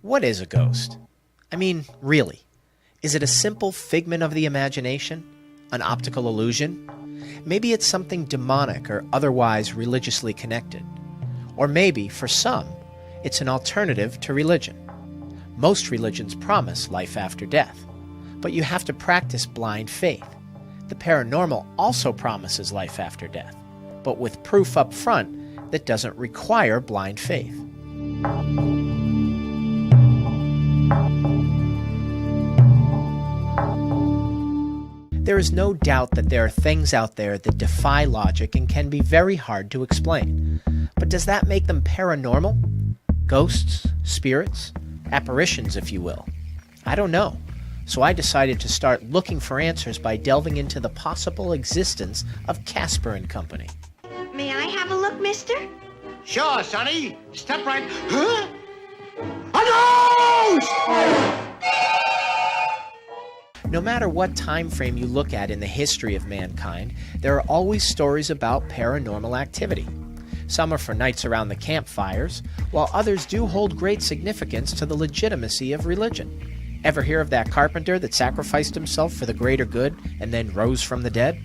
What is a ghost? I mean, really? Is it a simple figment of the imagination? An optical illusion? Maybe it's something demonic or otherwise religiously connected. Or maybe, for some, it's an alternative to religion. Most religions promise life after death, but you have to practice blind faith. The paranormal also promises life after death, but with proof up front that doesn't require blind faith. There is no doubt that there are things out there that defy logic and can be very hard to explain. But does that make them paranormal? Ghosts? Spirits? Apparitions, if you will? I don't know. So I decided to start looking for answers by delving into the possible existence of Casper and Company. May I have a look, mister? Sure, Sonny. Step right. Huh? A ghost! No matter what time frame you look at in the history of mankind, there are always stories about paranormal activity. Some are for nights around the campfires, while others do hold great significance to the legitimacy of religion. Ever hear of that carpenter that sacrificed himself for the greater good and then rose from the dead?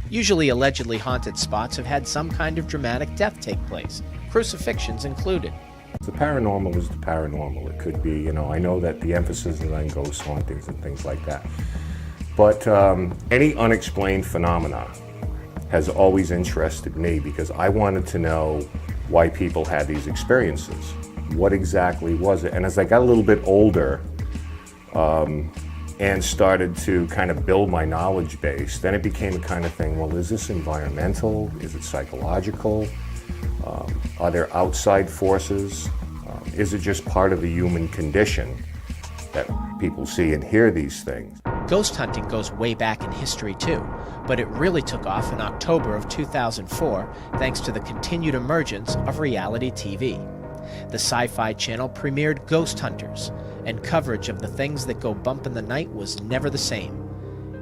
Usually allegedly haunted spots have had some kind of dramatic death take place, crucifixions included. The paranormal is the paranormal. It could be, I know that the emphasis is on ghost hauntings and things like that. But any unexplained phenomena has always interested me because I wanted to know why people had these experiences. What exactly was it? And as I got a little bit older and started to kind of build my knowledge base, then it became a kind of thing, well, is this environmental? Is it psychological? Are there outside forces? Is it just part of the human condition that people see and hear these things? Ghost hunting goes way back in history too, but it really took off in October of 2004 thanks to the continued emergence of reality TV. The Sci-Fi Channel premiered Ghost Hunters, and coverage of the things that go bump in the night was never the same.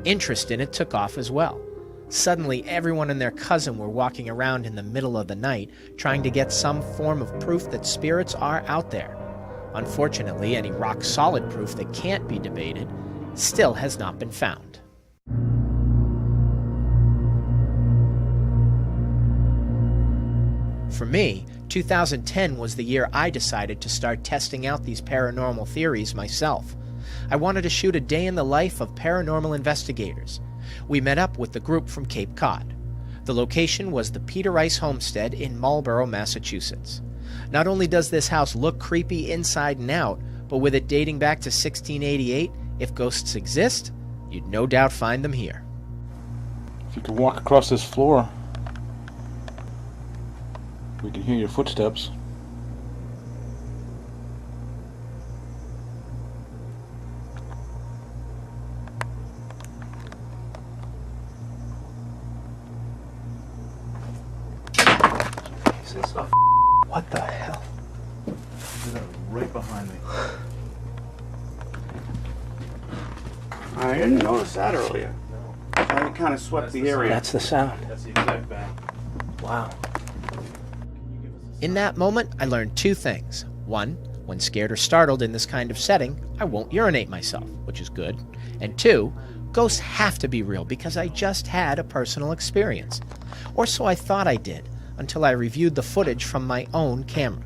Interest in it took off as well. Suddenly, everyone and their cousin were walking around in the middle of the night trying to get some form of proof that spirits are out there. Unfortunately, any rock-solid proof that can't be debated still has not been found. For me, 2010 was the year I decided to start testing out these paranormal theories myself. I wanted to shoot a day in the life of paranormal investigators. We met up with the group from Cape Cod. The location was the Peter Rice homestead in Marlborough, Massachusetts. Not only does this house look creepy inside and out, but with it dating back to 1688, if ghosts exist, you'd no doubt find them here. If you could walk across this floor, we can hear your footsteps. What the hell? Right behind me. I didn't notice that earlier. I kind of swept the area. That's the sound. That's the exact bang. Wow. In that moment, I learned two things. One, when scared or startled in this kind of setting, I won't urinate myself, which is good. And two, ghosts have to be real because I just had a personal experience. Or so I thought I did, until I reviewed the footage from my own camera.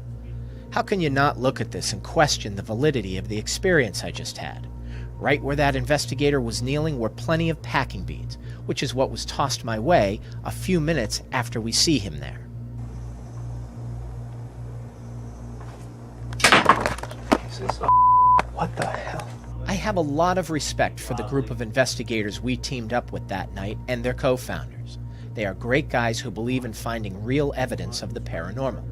How can you not look at this and question the validity of the experience I just had? Right where that investigator was kneeling were plenty of packing beads, which is what was tossed my way a few minutes after we see him there. What the hell? I have a lot of respect for the group of investigators we teamed up with that night and their co-founders. They are great guys who believe in finding real evidence of the paranormal.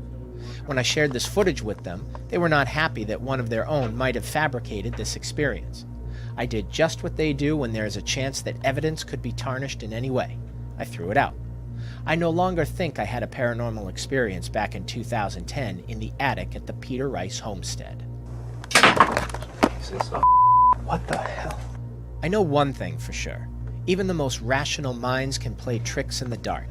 When I shared this footage with them, they were not happy that one of their own might have fabricated this experience. I did just what they do when there is a chance that evidence could be tarnished in any way. I threw it out. I no longer think I had a paranormal experience back in 2010 in the attic at the Peter Rice homestead. What the hell? I know one thing for sure. Even the most rational minds can play tricks in the dark.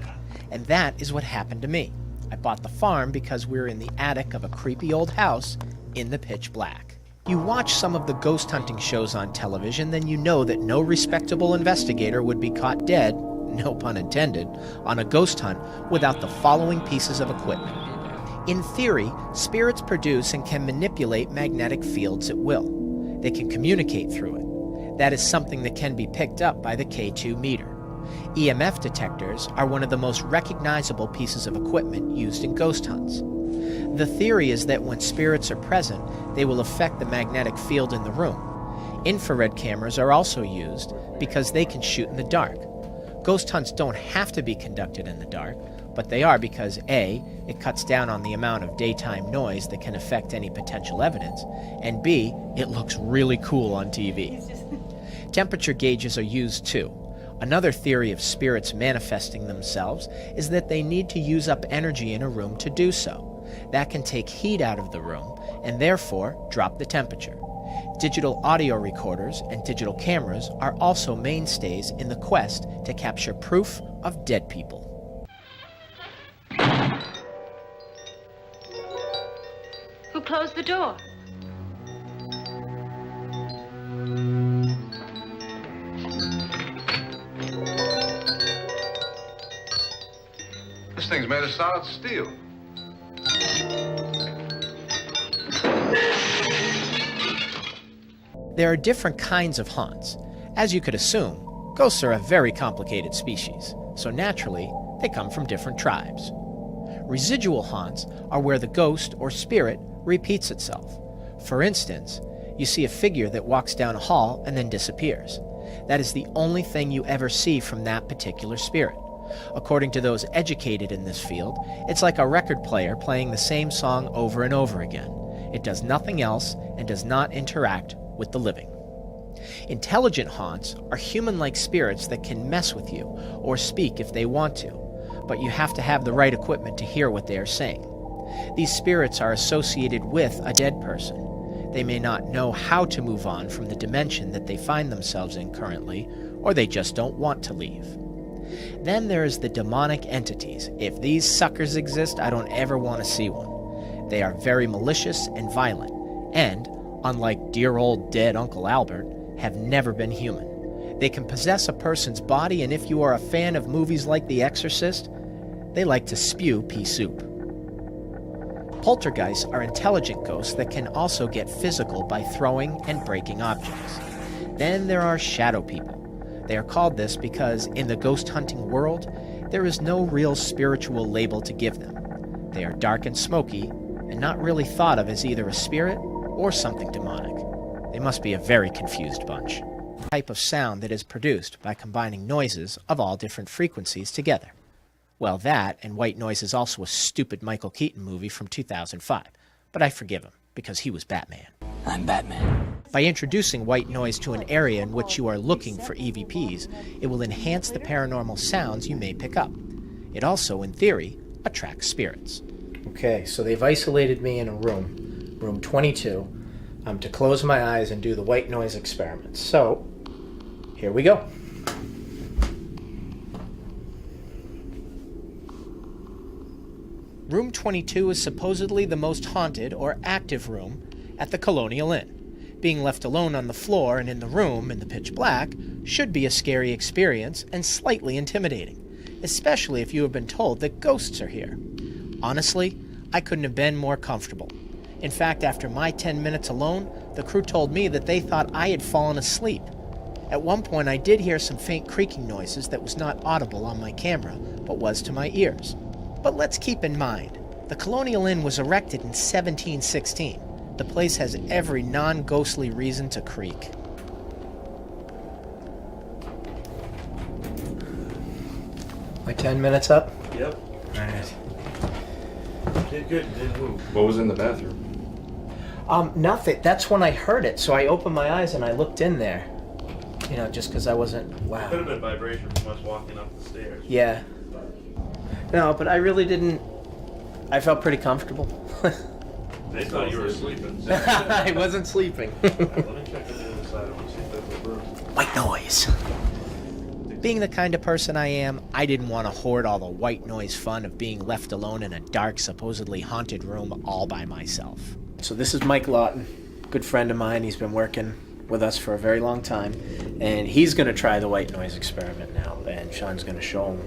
And that is what happened to me. I bought the farm because we were in the attic of a creepy old house in the pitch black. You watch some of the ghost hunting shows on television, then you know that no respectable investigator would be caught dead, no pun intended, on a ghost hunt without the following pieces of equipment. In theory, spirits produce and can manipulate magnetic fields at will. They can communicate through it. That is something that can be picked up by the K2 meter. EMF detectors are one of the most recognizable pieces of equipment used in ghost hunts. The theory is that when spirits are present, they will affect the magnetic field in the room. Infrared cameras are also used because they can shoot in the dark. Ghost hunts don't have to be conducted in the dark, but they are because A, it cuts down on the amount of daytime noise that can affect any potential evidence, and B, it looks really cool on TV. Temperature gauges are used too. Another theory of spirits manifesting themselves is that they need to use up energy in a room to do so. That can take heat out of the room and therefore drop the temperature. Digital audio recorders and digital cameras are also mainstays in the quest to capture proof of dead people. Who closed the door? This thing's made of solid steel. There are different kinds of haunts. As you could assume, ghosts are a very complicated species, so naturally, they come from different tribes. Residual haunts are where the ghost or spirit repeats itself. For instance, you see a figure that walks down a hall and then disappears. That is the only thing you ever see from that particular spirit. According to those educated in this field, it's like a record player playing the same song over and over again. It does nothing else and does not interact with the living. Intelligent haunts are human-like spirits that can mess with you or speak if they want to, but you have to have the right equipment to hear what they are saying. These spirits are associated with a dead person. They may not know how to move on from the dimension that they find themselves in currently, or they just don't want to leave. Then there is the demonic entities. If these suckers exist, I don't ever want to see one. They are very malicious and violent, and, unlike dear old dead Uncle Albert, have never been human. They can possess a person's body, and if you are a fan of movies like The Exorcist, they like to spew pea soup. Poltergeists are intelligent ghosts that can also get physical by throwing and breaking objects. Then there are shadow people. They are called this because in the ghost hunting world, there is no real spiritual label to give them. They are dark and smoky, and not really thought of as either a spirit or something demonic. They must be a very confused bunch. Type of sound that is produced by combining noises of all different frequencies together. Well, that and White Noise is also a stupid Michael Keaton movie from 2005, but I forgive him because he was Batman. I'm Batman. By introducing white noise to an area in which you are looking for EVPs, it will enhance the paranormal sounds you may pick up. It also, in theory, attracts spirits. Okay, so they've isolated me in a room, room 22, to close my eyes and do the white noise experiment. So, here we go. Room 22 is supposedly the most haunted or active room at the Colonial Inn. Being left alone on the floor and in the room in the pitch black should be a scary experience and slightly intimidating, especially if you have been told that ghosts are here. Honestly, I couldn't have been more comfortable. In fact, after my 10 minutes alone, the crew told me that they thought I had fallen asleep. At one point, I did hear some faint creaking noises that was not audible on my camera, but was to my ears. But let's keep in mind, the Colonial Inn was erected in 1716. The place has every non-ghostly reason to creak. My 10 minutes up? Yep. Alright. Did good. Didn't move. What was in the bathroom? Nothing. That's when I heard it, so I opened my eyes and I looked in there. You know, just because I wasn't... Wow. Could have been vibration from us walking up the stairs. Yeah. No, but I really didn't... I felt pretty comfortable. They thought you were sleeping. I wasn't sleeping. Let me check on the other side. I want to see if there's a room. White noise. Being the kind of person I am, I didn't want to hoard all the white noise fun of being left alone in a dark, supposedly haunted room all by myself. So this is Mike Lawton. good friend of mine. He's been working with us for a very long time, and he's going to try the white noise experiment now, and Sean's going to show him,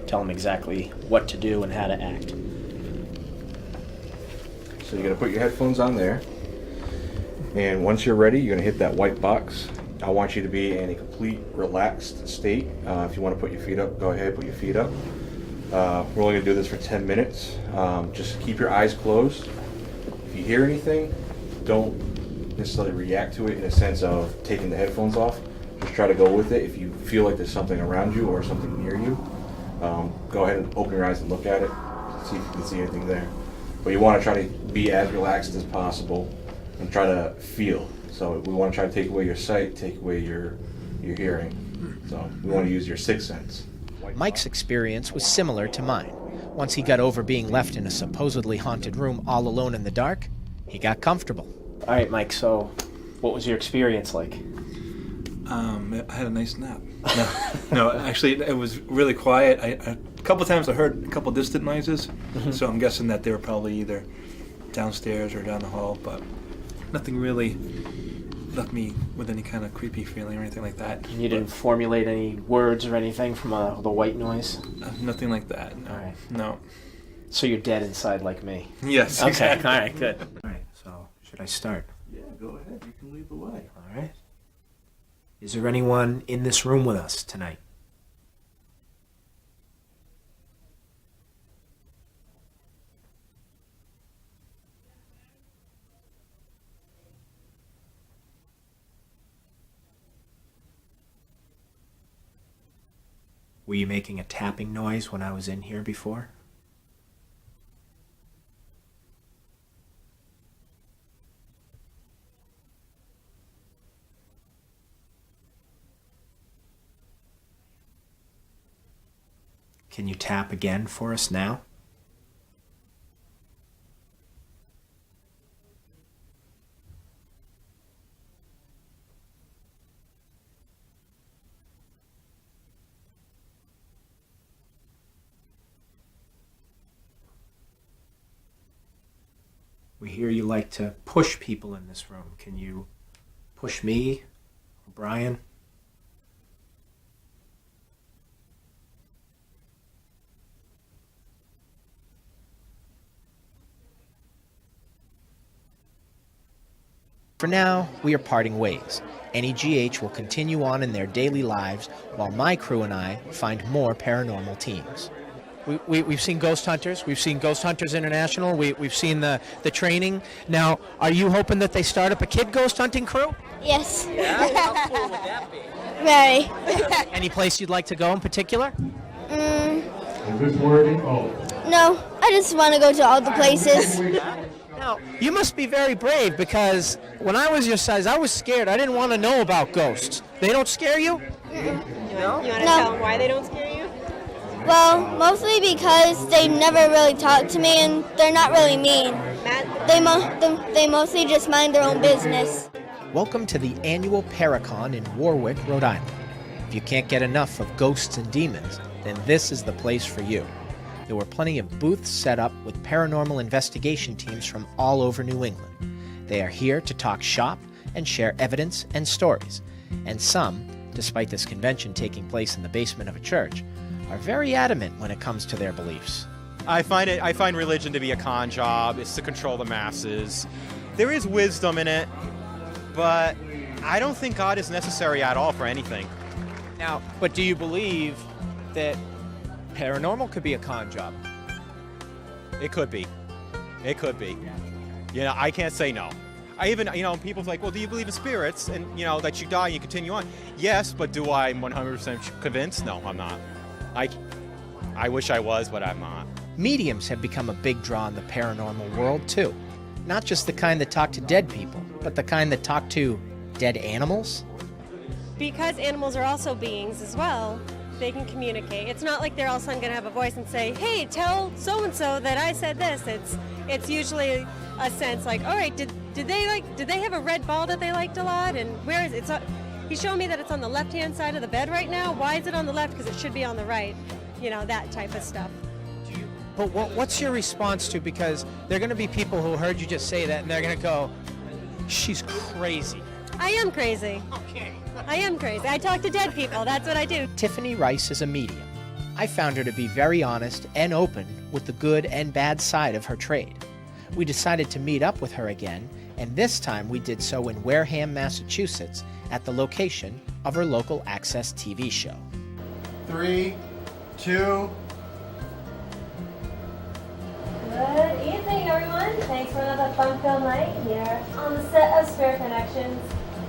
tell him exactly what to do and how to act. So you're going to put your headphones on there, and once you're ready, you're going to hit that white box. I want you to be in a complete relaxed state. If you want to put your feet up, go ahead, put your feet up. We're only going to do this for 10 minutes. Just keep your eyes closed. If you hear anything, don't necessarily react to it in a sense of taking the headphones off. Just try to go with it. If you feel like there's something around you or something near you, go ahead and open your eyes and look at it, see if you can see anything there. But you want to try to be as relaxed as possible and try to feel. So we want to try to take away your sight, take away your hearing. So we want to use your sixth sense. Mike's experience was similar to mine. Once he got over being left in a supposedly haunted room all alone in the dark, he got comfortable. All right, Mike, so what was your experience like? I had a nice nap. No, actually, it was really quiet. A couple times I heard a couple distant noises, so I'm guessing that they were probably either downstairs or down the hall, but nothing really left me with any kind of creepy feeling or anything like that. You didn't formulate any words or anything from the white noise? Nothing like that, no. All right. No. So you're dead inside like me? Yes, Okay, exactly. all right, good. All right, so should I start? Yeah, go ahead. You can lead the way. All right. Is there anyone in this room with us tonight? Were you making a tapping noise when I was in here before? Can you tap again for us now? We hear you like to push people in this room. Can you push me or Brian? For now, we are parting ways. NEGH will continue on in their daily lives while my crew and I find more paranormal teams. We've seen Ghost Hunters. We've seen Ghost Hunters International. We've seen the training. Now, are you hoping that they start up a kid ghost hunting crew? Yes. Yeah? How cool would that be? Very. Any place you'd like to go in particular? No, I just want to go to all the places. Now, you must be very brave because when I was your size, I was scared. I didn't want to know about ghosts. They don't scare you? No. You want to tell them why they don't scare you? Well, mostly because they never really talk to me and they're not really mean. They mostly just mind their own business. Welcome to the annual Paracon in Warwick, Rhode Island. If you can't get enough of ghosts and demons, then this is the place for you. There were plenty of booths set up with paranormal investigation teams from all over New England. They are here to talk shop and share evidence and stories. And some, despite this convention taking place in the basement of a church, are very adamant when it comes to their beliefs. I find religion to be a con job. It's to control the masses. There is wisdom in it, but I don't think God is necessary at all for anything. Now, but do you believe that paranormal could be a con job? It could be. It could be. You know, I can't say no. I even, people's like, well, do you believe in spirits and, that you die and you continue on? Yes, but do I 100% convinced? No, I'm not. I wish I was, but I'm not. Mediums have become a big draw in the paranormal world, too. Not just the kind that talk to dead people, but the kind that talk to dead animals. Because animals are also beings as well, they can communicate. It's not like they're all of a sudden going to have a voice and say, hey, tell so-and-so that I said this. It's usually a sense like, all right, did they have a red ball that they liked a lot? And where is it? He's showing me that it's on the left-hand side of the bed right now. Why is it on the left? Because it should be on the right. That type of stuff. But what's your response to, because there are going to be people who heard you just say that and they're going to go, She's crazy. I am crazy. Okay. I am crazy. I talk to dead people. That's what I do. Tiffany Rice is a medium. I found her to be very honest and open with the good and bad side of her trade. We decided to meet up with her again, and this time we did so in Wareham, Massachusetts, at the location of her local Access TV show. 3, 2. Good evening, everyone. Thanks for another fun-filled night here on the set of Spirit Connections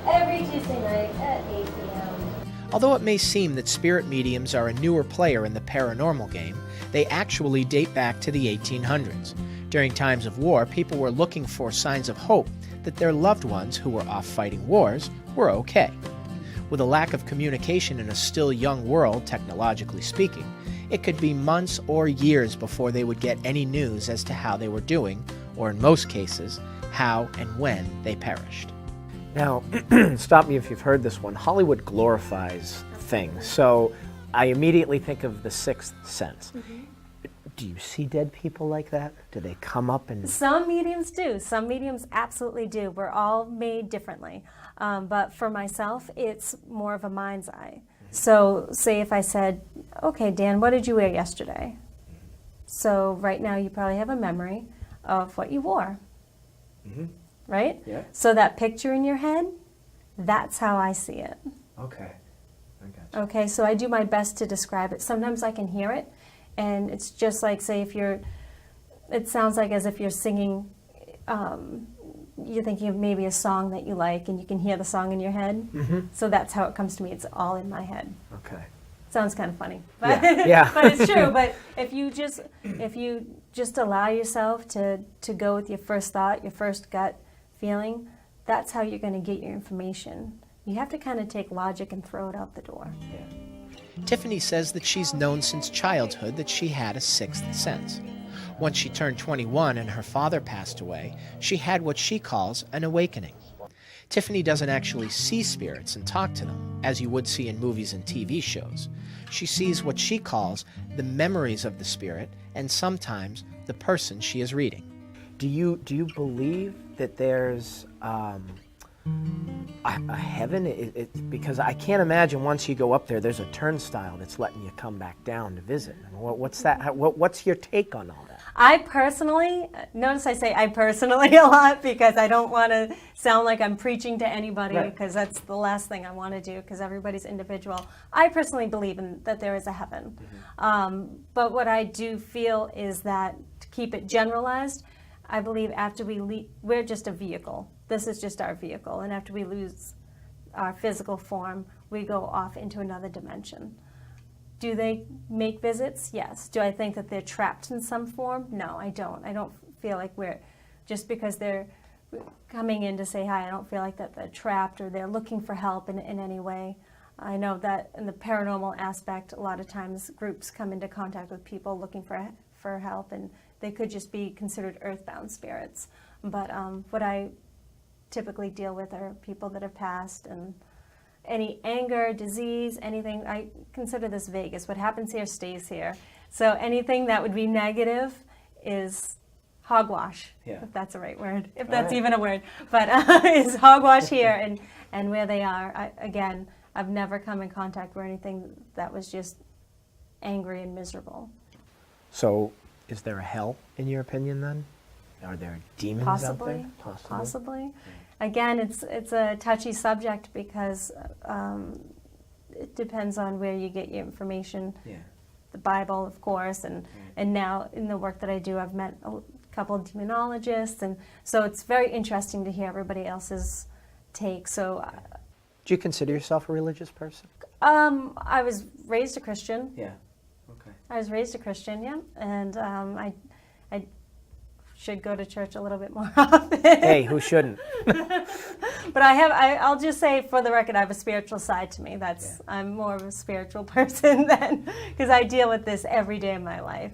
every Tuesday night at 8 p.m. Although it may seem that spirit mediums are a newer player in the paranormal game, they actually date back to the 1800s. During times of war, people were looking for signs of hope that their loved ones who were off fighting wars were okay. With a lack of communication in a still young world, technologically speaking, it could be months or years before they would get any news as to how they were doing, or in most cases, how and when they perished. Now, stop me if you've heard this one. Hollywood glorifies things, so I immediately think of The Sixth Sense. Do you see dead people like that? Do they come up and... Some mediums do. Some mediums absolutely do. We're all made differently. But for myself, it's more of a mind's eye. So say if I said, okay, Dan, what did you wear yesterday? So right now you probably have a memory of what you wore. Right? Yeah. So that picture in your head, that's how I see it. Okay. I got you. Okay, so I do my best to describe it. Sometimes I can hear it, and it's just like, say, it sounds like as if you're singing, you're thinking of maybe a song that you like, and you can hear the song in your head. So that's how it comes to me. It's all in my head. Okay. Sounds kind of funny, but, Yeah. but it's true. But if you just allow yourself to go with your first thought, your first gut feeling, that's how you're going to get your information. You have to kind of take logic and throw it out the door. Tiffany says that she's known since childhood that she had a sixth sense. Once she turned 21 and her father passed away, she had what she calls an awakening. Tiffany doesn't actually see spirits and talk to them, as you would see in movies and TV shows. She sees what she calls the memories of the spirit and sometimes the person she is reading. Do you believe that there's a heaven? Because I can't imagine once you go up there, there's a turnstile that's letting you come back down to visit. What's that? What's your take on all that? I personally, notice I say I personally a lot because I don't want to sound like I'm preaching to anybody, because that's the last thing I want to do, because everybody's individual. I personally believe that there is a heaven. But what I do feel is that, to keep it generalized, I believe after we leave, we're just a vehicle. This is just our vehicle. And after we lose our physical form, we go off into another dimension. Do they make visits? Yes. Do I think that they're trapped in some form? No, I don't. I don't feel like just because they're coming in to say hi, I don't feel like that they're trapped or they're looking for help in any way. I know that in the paranormal aspect, a lot of times groups come into contact with people looking for help, and they could just be considered earthbound spirits. But what I typically deal with are people that have passed, and any anger, disease, anything. I consider this Vegas. What happens here stays here. So anything that would be negative is hogwash, if that's a right word, if that's even a word. But is hogwash here, and where they are. Again, I've never come in contact with anything that was just angry and miserable. So, is there a hell, in your opinion, then? Are there demons out there? Possibly. Again, it's a touchy subject because it depends on where you get your information. The Bible, of course, and now in the work that I do, I've met a couple of demonologists, and so it's very interesting to hear everybody else's take. So, do you consider yourself a religious person? I was raised a Christian. Yeah. Okay. I was raised a Christian, yeah, and I should go to church a little bit more often. Hey, who shouldn't? But I'll just say, for the record, I have a spiritual side to me. I'm more of a spiritual person than, because I deal with this every day of my life.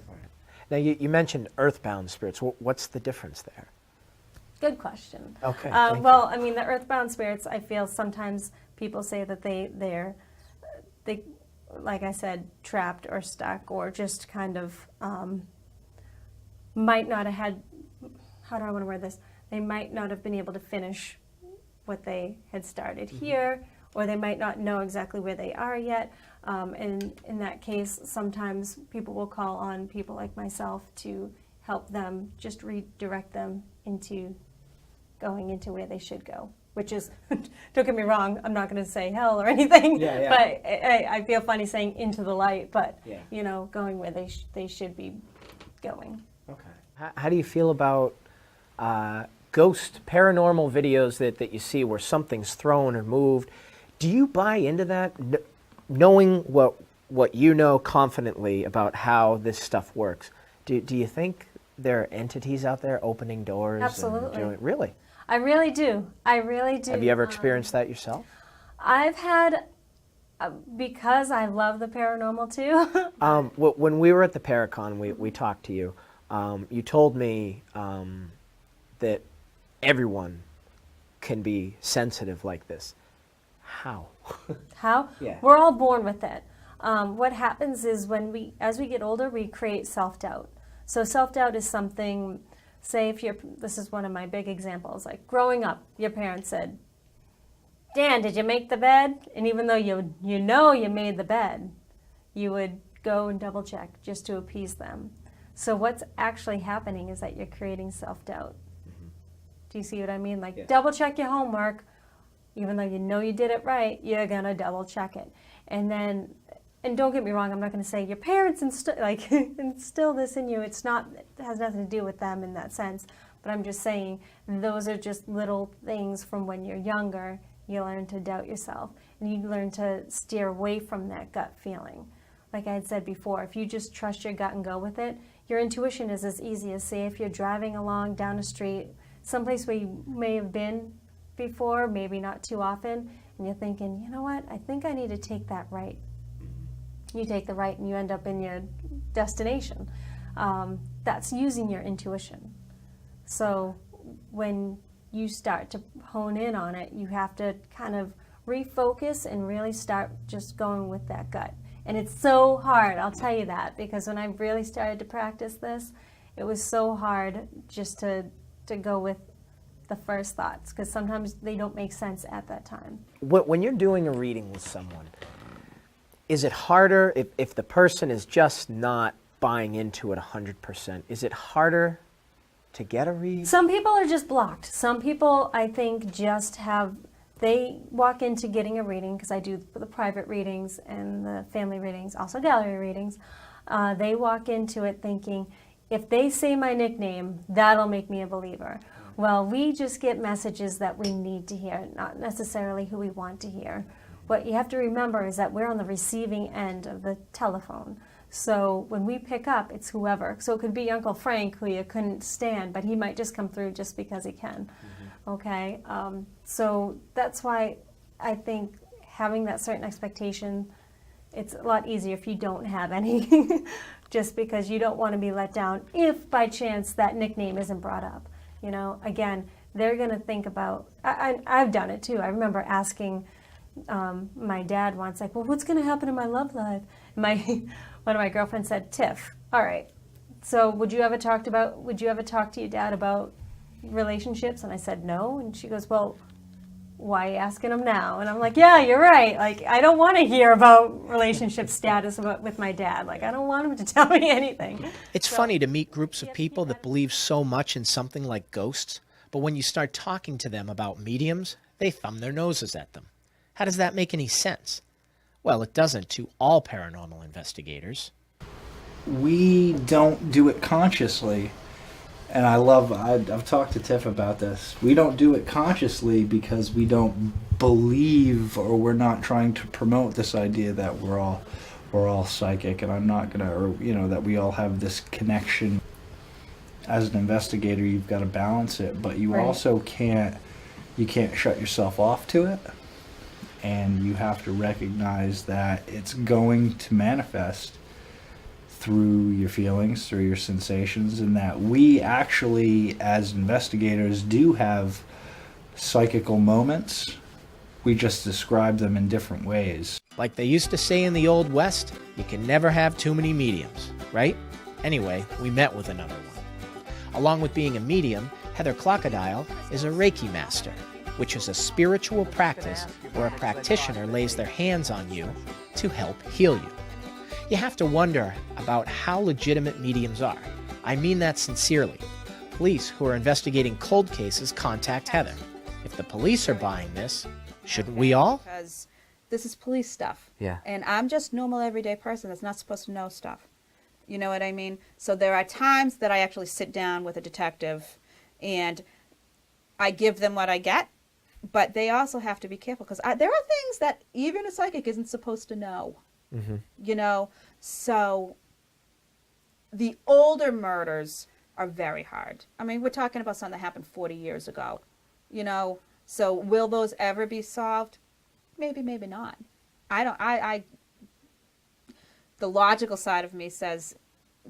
Now, you mentioned earthbound spirits. What's the difference there? Good question. Okay. Well, I mean, the earthbound spirits, I feel sometimes people say that they, like I said, trapped or stuck, or just kind of might not have had, how do I want to word this? They might not have been able to finish what they had started here, or they might not know exactly where they are yet. And in that case, sometimes people will call on people like myself to help them, just redirect them into going into where they should go, which is, don't get me wrong, I'm not going to say hell or anything, but I feel funny saying into the light, but you know, going where they should be going. Okay. How do you feel about ghost paranormal videos that you see where something's thrown or moved? Do you buy into that, knowing what you know confidently about how this stuff works? Do you think there are entities out there opening doors? Absolutely. Really? I really do. I really do. Have you ever experienced that yourself? I've had, because I love the paranormal too. When we were at the Paracon, we talked to you. You told me that everyone can be sensitive like this. How? How? Yeah. We're all born with it. What happens is as we get older, we create self-doubt. So self-doubt is something, say this is one of my big examples, like growing up, your parents said, Dan, did you make the bed? And even though you know you made the bed, you would go and double check just to appease them. So what's actually happening is that you're creating self-doubt. Do you see what I mean? Like double check your homework, even though you know you did it right, you're gonna double check it. And don't get me wrong, I'm not going to say your parents instill this in you. It has nothing to do with them in that sense. But I'm just saying those are just little things from when you're younger. You learn to doubt yourself, and you learn to steer away from that gut feeling. Like I had said before, if you just trust your gut and go with it, your intuition is as easy as, say, if you're driving along down a street, someplace where you may have been before, maybe not too often, and you're thinking, you know what, I think I need to take that right. You take the right and you end up in your destination. That's using your intuition. So when you start to hone in on it, you have to kind of refocus and really start just going with that gut. And it's so hard, I'll tell you that, because when I really started to practice this, it was so hard just to go with the first thoughts, because sometimes they don't make sense at that time. When you're doing a reading with someone, is it harder if the person is just not buying into it 100%? Is it harder to get a read? Some people are just blocked. Some people, I think, they walk into getting a reading, because I do the private readings and the family readings, also gallery readings. They walk into it thinking, if they say my nickname, that'll make me a believer. Well, we just get messages that we need to hear, not necessarily who we want to hear. What you have to remember is that we're on the receiving end of the telephone. So when we pick up, it's whoever. So it could be Uncle Frank, who you couldn't stand, but he might just come through just because he can. Okay? So that's why I think having that certain expectation, it's a lot easier if you don't have any, just because you don't want to be let down if by chance that nickname isn't brought up. You know, again, they're going to think about, I've done it too. I remember asking my dad once, like, well, what's going to happen in my love life? One of my girlfriends said, Tiff, all right, so would you ever talk to your dad about relationships? And I said, no. And she goes, well, why are you asking him now? And I'm like, yeah, you're right. Like, I don't want to hear about relationship status with my dad. Like, I don't want him to tell me anything. It's funny to meet groups of people that believe so much in something like ghosts, but when you start talking to them about mediums, they thumb their noses at them. How does that make any sense? Well, it doesn't to all paranormal investigators. We don't do it consciously. And I've talked to Tiff about this. We don't do it consciously because we don't believe, or we're not trying to promote this idea that we're all psychic, and I'm not gonna, or that we all have this connection. As an investigator, you've got to balance it, but you also can't shut yourself off to it. And you have to recognize that it's going to manifest through your feelings, through your sensations, and that we actually, as investigators, do have psychical moments. We just describe them in different ways. Like they used to say in the Old West, you can never have too many mediums, right? Anyway, we met with another one. Along with being a medium, Heather Clockodile is a Reiki master. which is a spiritual practice where a practitioner lays their hands on you to help heal you. You have to wonder about how legitimate mediums are. I mean that sincerely. Police who are investigating cold cases contact Heather. If the police are buying this, shouldn't we all? Because this is police stuff. Yeah. And I'm just normal everyday person that's not supposed to know stuff. You know what I mean? So there are times that I actually sit down with a detective and I give them what I get, but they also have to be careful because there are things that even a psychic isn't supposed to know. Mm-hmm. You know, so the older murders are very hard. I mean, we're talking about something that happened 40 years ago, you know, so will those ever be solved? Maybe, maybe not. The logical side of me says,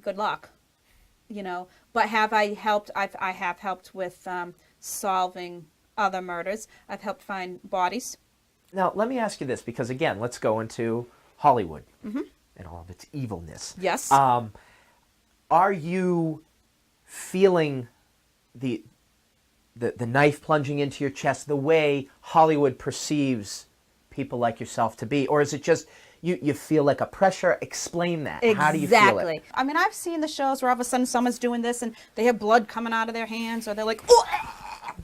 good luck, you know, but have I helped? I have helped with solving other murders. I've helped find bodies. Now, let me ask you this, because again, let's go into Hollywood Mm-hmm. and all of its evilness. Yes. Are you feeling the knife plunging into your chest the way Hollywood perceives people like yourself to be? Or is it just you feel like a pressure? Explain that. Exactly. How do you feel it? I mean, I've seen the shows where all of a sudden someone's doing this and they have blood coming out of their hands, or they're like, oh,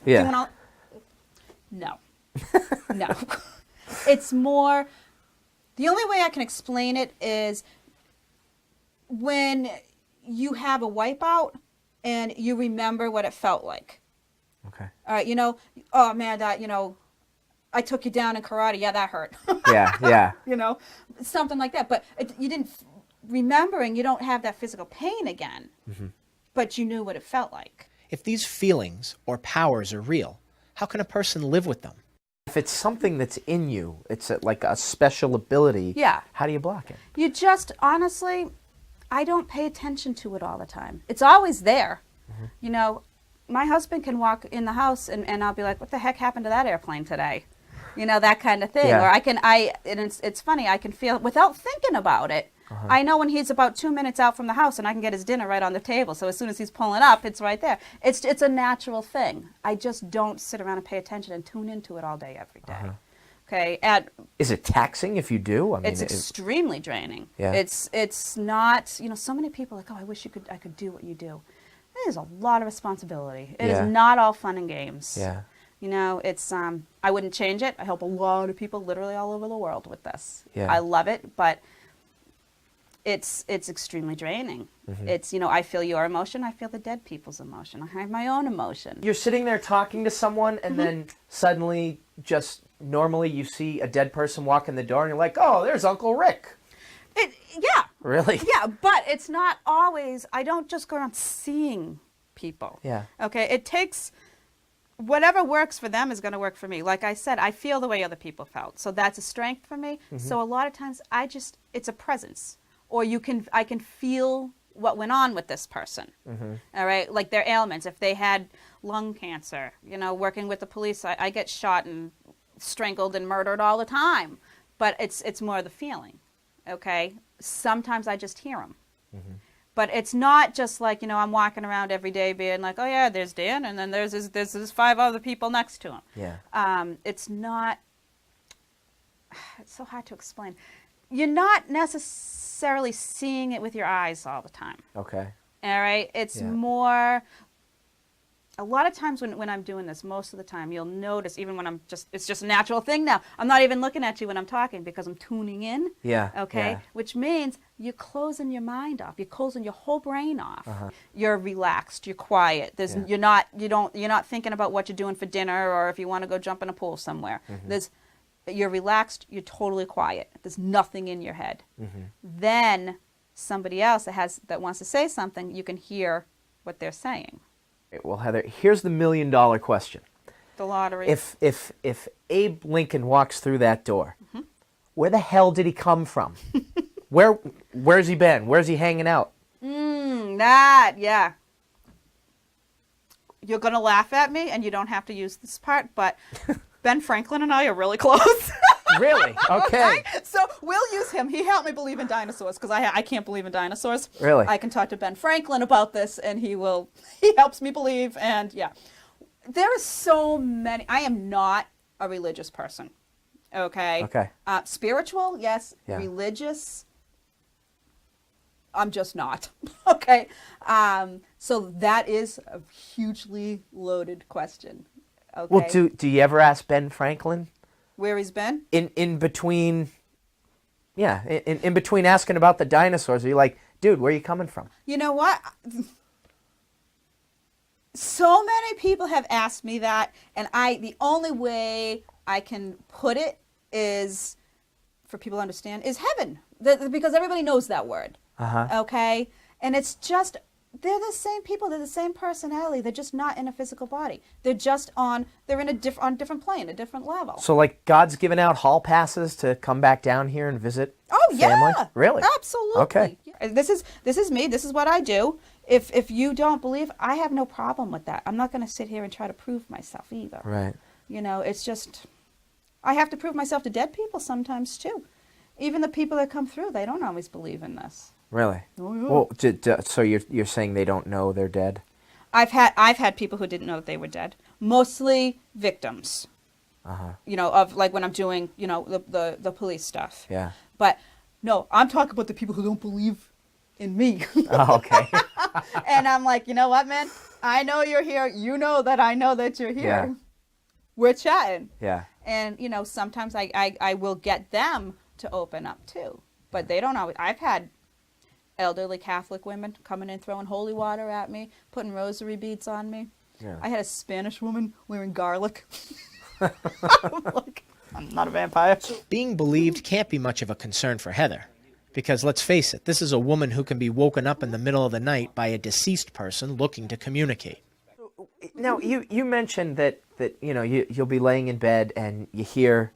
Yeah. doing all... No. No. It's more... The only way I can explain it is when you have a wipeout and you remember what it felt like. Okay. All right, you know, oh man, that, you know, I took you down in karate. Yeah, that hurt. Yeah. You know, something like that. But you didn't, remembering, you don't have that physical pain again, Mm-hmm. but you knew what it felt like. If these feelings or powers are real, how can a person live with them? If it's something that's in you, it's like a special ability. Yeah. How do you block it? You just, honestly, I don't pay attention to it all the time. It's always there. Mm-hmm. You know, my husband can walk in the house and I'll be like, what the heck happened to that airplane today? You know, that kind of thing. Yeah. Or and it's funny, I can feel, without thinking about it, I know when he's about 2 minutes out from the house and I can get his dinner right on the table. So as soon as he's pulling up, it's right there. It's a natural thing. I just don't sit around and pay attention and tune into it all day, every day. Okay. Is it taxing if you do? I mean, It's extremely draining. Yeah. It's not, you know, so many people are like, oh, I wish I could do what you do. It is a lot of responsibility. It Yeah. is not all fun and games. Yeah. You know, it's I wouldn't change it. I help a lot of people literally all over the world with this. Yeah. I love it, but it's extremely draining. Mhm. It's, you know, I feel your emotion, I feel the dead people's emotion. I have my own emotion. You're sitting there talking to someone, and then suddenly, just normally, you see a dead person walk in the door, and you're like, oh, there's Uncle Rick. Yeah. Really? Yeah, but it's not always, I don't just go around seeing people. Yeah. Okay, it takes, whatever works for them is going to work for me. Like I said, I feel the way other people felt. So that's a strength for me. Mhm. So a lot of times it's a presence. Or I can feel what went on with this person. Mhm. All right, like their ailments. If they had lung cancer, you know, working with the police, I get shot and strangled and murdered all the time. But it's more the feeling, okay? Sometimes I just hear them. But it's not just like, you know, I'm walking around every day being like, oh yeah, there's Dan, and then there's 5 other people next to him. Yeah. It's not, it's so hard to explain. You're not necessarily seeing it with your eyes all the time. Okay. All right? It's Yeah. more, a lot of times when I'm doing this, most of the time, you'll notice, even when it's just a natural thing now. I'm not even looking at you when I'm talking because I'm tuning in. Yeah. Okay? Yeah. Which means you're closing your mind off. You're closing your whole brain off. Uh-huh. You're relaxed. You're quiet. Yeah. You're not thinking about what you're doing for dinner or if you want to go jump in a pool somewhere. Mhm. You're relaxed. You're totally quiet. There's nothing in your head. Mhm. Then somebody else that wants to say something, you can hear what they're saying. Well, Heather, here's the $1 million question. The lottery. If Abe Lincoln walks through that door, where the hell did he come from? Where's he been? Where's he hanging out? Yeah. You're going to laugh at me, and you don't have to use this part, but Ben Franklin and I are really close. Really? Okay. So we'll use him. He helped me believe in dinosaurs because I can't believe in dinosaurs. Really? I can talk to Ben Franklin about this, and he helps me believe, and yeah. There are so many. I am not a religious person. Okay. Okay. Spiritual, yes. Yeah. Religious, I'm just not. Okay. So that is a hugely loaded question. Okay. Well, do you ever ask Ben Franklin Where he's been? in between? Yeah, in between asking about the dinosaurs, are you like, dude, where are you coming from? You know what? So many people have asked me that, and the only way I can put it is, for people to understand, is heaven. Because everybody knows that word. Uh-huh. Okay? And it's just, they're the same people, they're the same personality, they're just not in a physical body. They're just they're in on a different plane, a different level. So, like, God's giving out hall passes to come back down here and visit Oh, family? yeah. Really? Absolutely. Okay. Yeah. This is me, this is what I do. If you don't believe, I have no problem with that. I'm not going to sit here and try to prove myself either. Right. You know, it's just, I have to prove myself to dead people sometimes too. Even the people that come through, they don't always believe in this. Really? Oh, yeah. Well, so you're saying they don't know they're dead? I've had people who didn't know that they were dead. Mostly victims. Uh-huh. You know, of like when I'm doing, you know, the police stuff. Yeah. But no, I'm talking about the people who don't believe in me. Oh, okay. And I'm like, you know what, man? I know you're here. You know that I know that you're here. Yeah. We're chatting. Yeah. And, you know, sometimes I will get them to open up too. But they don't always. I've had elderly Catholic women coming in throwing holy water at me, putting rosary beads on me. Yeah. I had a Spanish woman wearing garlic. I'm like, I'm not a vampire. Being believed can't be much of a concern for Heather. Because let's face it, this is a woman who can be woken up in the middle of the night by a deceased person looking to communicate. Now, you mentioned that you know, you'll be laying in bed and you hear,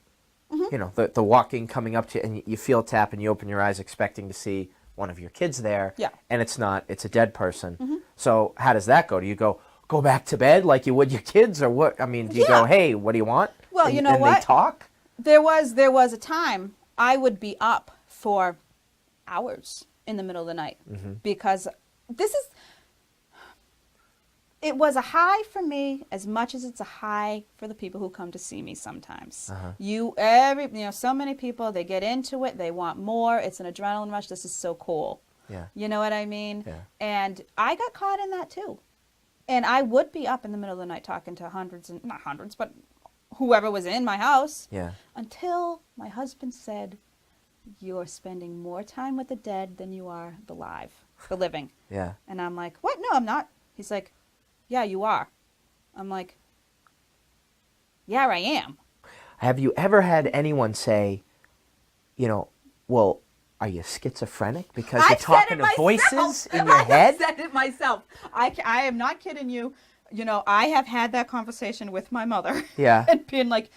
you know, the walking coming up to you, and you feel a tap and you open your eyes expecting to see one of your kids there. Yeah. And it's not, it's a dead person. So how does that go? Do you go back to bed like you would your kids, or what? I mean, do you go, hey, what do you want? Well, and, you know and what? they talk? There was a time I would be up for hours in the middle of the night because it was a high for me as much as it's a high for the people who come to see me sometimes. So many people, they get into it, they want more, it's an adrenaline rush, this is so cool. Yeah. You know what I mean? Yeah. And I got caught in that too. And I would be up in the middle of the night talking to not hundreds, but whoever was in my house. Yeah. Until my husband said, you're spending more time with the dead than you are the living. Yeah. And I'm like, what? No, I'm not. He's like, yeah, you are. I'm like, yeah, I am. Have you ever had anyone say, you know, well, are you schizophrenic because you're talking to voices in your head? I said it myself. I am not kidding you. You know, I have had that conversation with my mother. Yeah. And being like,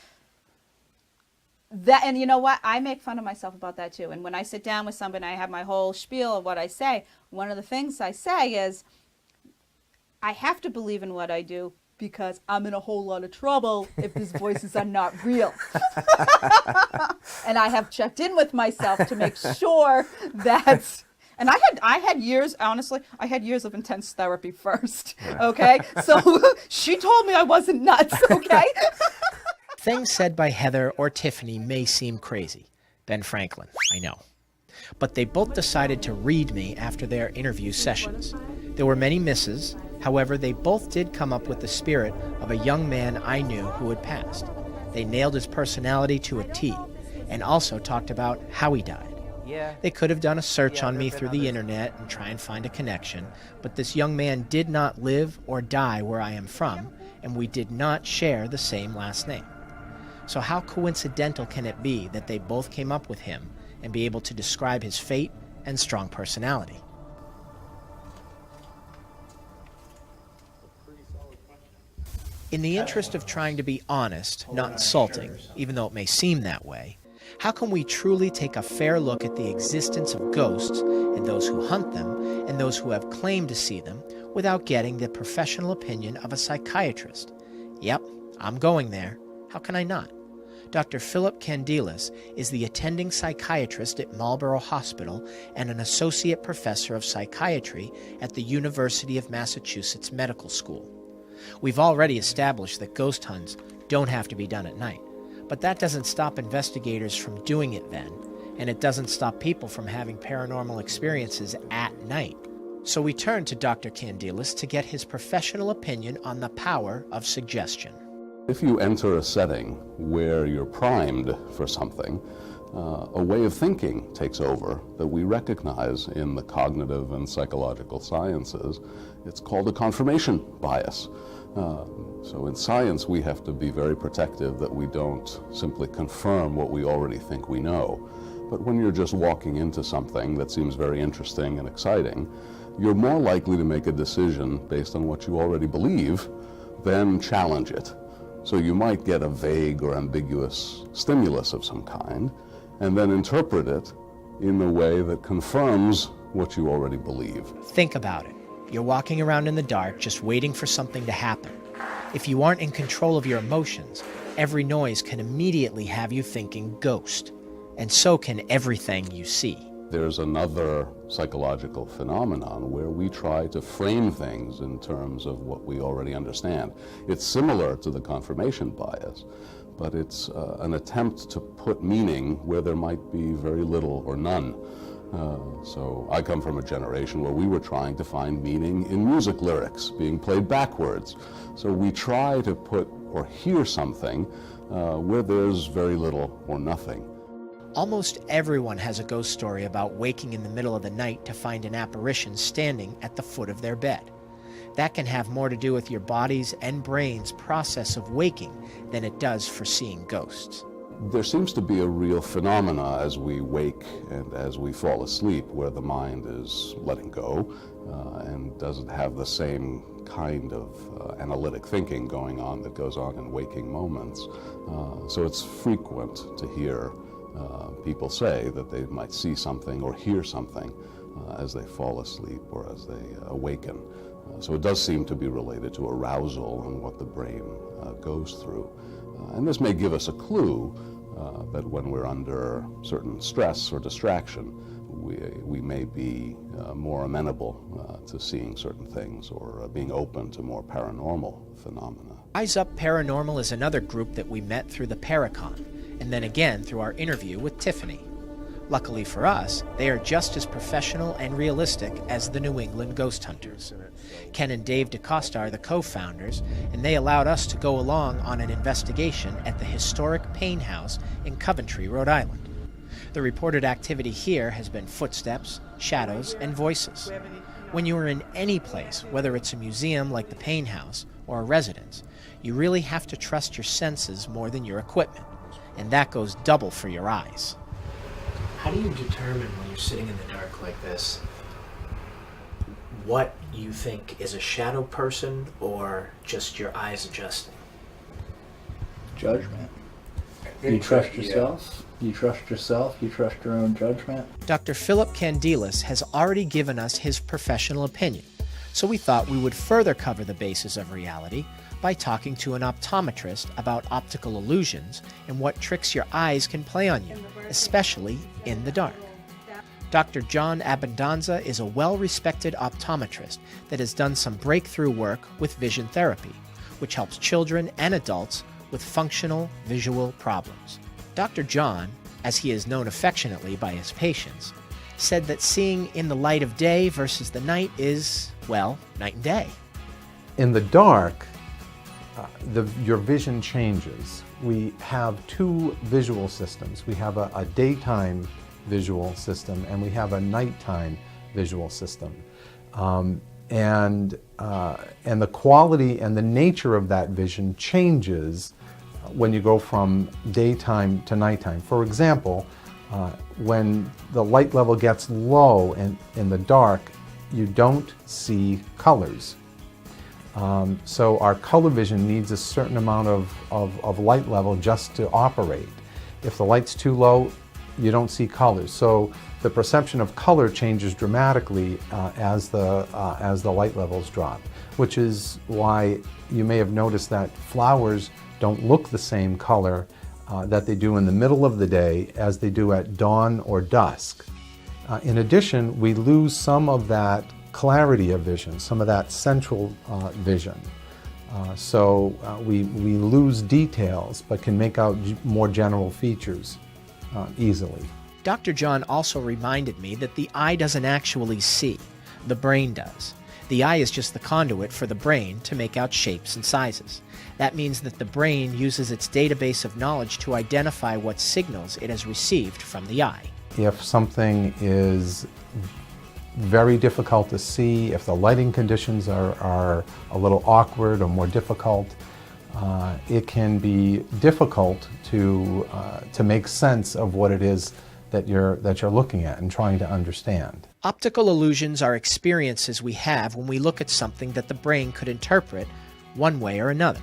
that, and you know what? I make fun of myself about that too. And when I sit down with somebody, I have my whole spiel of what I say. One of the things I say is, I have to believe in what I do because I'm in a whole lot of trouble if these voices are not real. And I have checked in with myself to make sure that. And I had years, honestly, I had years of intense therapy first. Okay, so she told me I wasn't nuts. Okay. Things said by Heather or Tiffany may seem crazy. Ben Franklin, I know. But they both decided to read me after their interview sessions. There were many misses. However, they both did come up with the spirit of a young man I knew who had passed. They nailed his personality to a T, and also talked about how he died. They could have done a search on me through the internet and try and find a connection, but this young man did not live or die where I am from, and we did not share the same last name. So how coincidental can it be that they both came up with him and be able to describe his fate and strong personality? In the interest of trying to be honest, not insulting, even though it may seem that way, how can we truly take a fair look at the existence of ghosts and those who hunt them and those who have claimed to see them without getting the professional opinion of a psychiatrist? Yep, I'm going there. How can I not? Dr. Philip Candelas is the attending psychiatrist at Marlborough Hospital and an associate professor of psychiatry at the University of Massachusetts Medical School. We've already established that ghost hunts don't have to be done at night, but that doesn't stop investigators from doing it then, and it doesn't stop people from having paranormal experiences at night. So we turn to Dr. Candelas to get his professional opinion on the power of suggestion. If you enter a setting where you're primed for something, a way of thinking takes over that we recognize in the cognitive and psychological sciences. It's called a confirmation bias. So in science, we have to be very protective that we don't simply confirm what we already think we know. But when you're just walking into something that seems very interesting and exciting, you're more likely to make a decision based on what you already believe than challenge it. So you might get a vague or ambiguous stimulus of some kind, and then interpret it in a way that confirms what you already believe. Think about it. You're walking around in the dark just waiting for something to happen. If you aren't in control of your emotions, every noise can immediately have you thinking ghost, and so can everything you see. There's another psychological phenomenon where we try to frame things in terms of what we already understand. It's similar to the confirmation bias, but it's an attempt to put meaning where there might be very little or none. So I come from a generation where we were trying to find meaning in music lyrics being played backwards. So we try to put or hear something where there's very little or nothing. Almost everyone has a ghost story about waking in the middle of the night to find an apparition standing at the foot of their bed. That can have more to do with your body's and brain's process of waking than it does for seeing ghosts. There seems to be a real phenomena as we wake and as we fall asleep where the mind is letting go and doesn't have the same kind of analytic thinking going on that goes on in waking moments. So it's frequent to hear people say that they might see something or hear something as they fall asleep or as they awaken. So it does seem to be related to arousal and what the brain goes through. And this may give us a clue that when we're under certain stress or distraction, we may be more amenable to seeing certain things or being open to more paranormal phenomena. Rise Up Paranormal is another group that we met through the Paracon, and then again through our interview with Tiffany. Luckily for us, they are just as professional and realistic as the New England Ghost Hunters. Ken and Dave DeCosta are the co-founders, and they allowed us to go along on an investigation at the historic Payne House in Coventry, Rhode Island. The reported activity here has been footsteps, shadows, and voices. When you are in any place, whether it's a museum like the Payne House or a residence, you really have to trust your senses more than your equipment, and that goes double for your eyes. How do you determine when you're sitting in the dark like this what you think is a shadow person or just your eyes adjusting? Judgment. You trust yourself? You trust yourself? You trust your own judgment? Dr. Philip Candelas has already given us his professional opinion, so we thought we would further cover the basis of reality by talking to an optometrist about optical illusions and what tricks your eyes can play on you, especially in the dark. Dr. John Abendanza is a well-respected optometrist that has done some breakthrough work with vision therapy, which helps children and adults with functional visual problems. Dr. John, as he is known affectionately by his patients, said that seeing in the light of day versus the night is, well, night and day. In the dark, your vision changes. We have two visual systems. We have a daytime visual system and we have a nighttime visual system. And the quality and the nature of that vision changes when you go from daytime to nighttime. For example, when the light level gets low in the dark, you don't see colors. So our color vision needs a certain amount of light level just to operate. If the light's too low, you don't see colors. So the perception of color changes dramatically as the light levels drop, which is why you may have noticed that flowers don't look the same color that they do in the middle of the day as they do at dawn or dusk. In addition, we lose some of that clarity of vision, some of that central vision. We lose details, but can make out more general features easily. Dr. John also reminded me that the eye doesn't actually see, the brain does. The eye is just the conduit for the brain to make out shapes and sizes. That means that the brain uses its database of knowledge to identify what signals it has received from the eye. If something is very difficult to see, if the lighting conditions are a little awkward or more difficult, it can be difficult to make sense of what it is that you're looking at and trying to understand. Optical illusions are experiences we have when we look at something that the brain could interpret one way or another.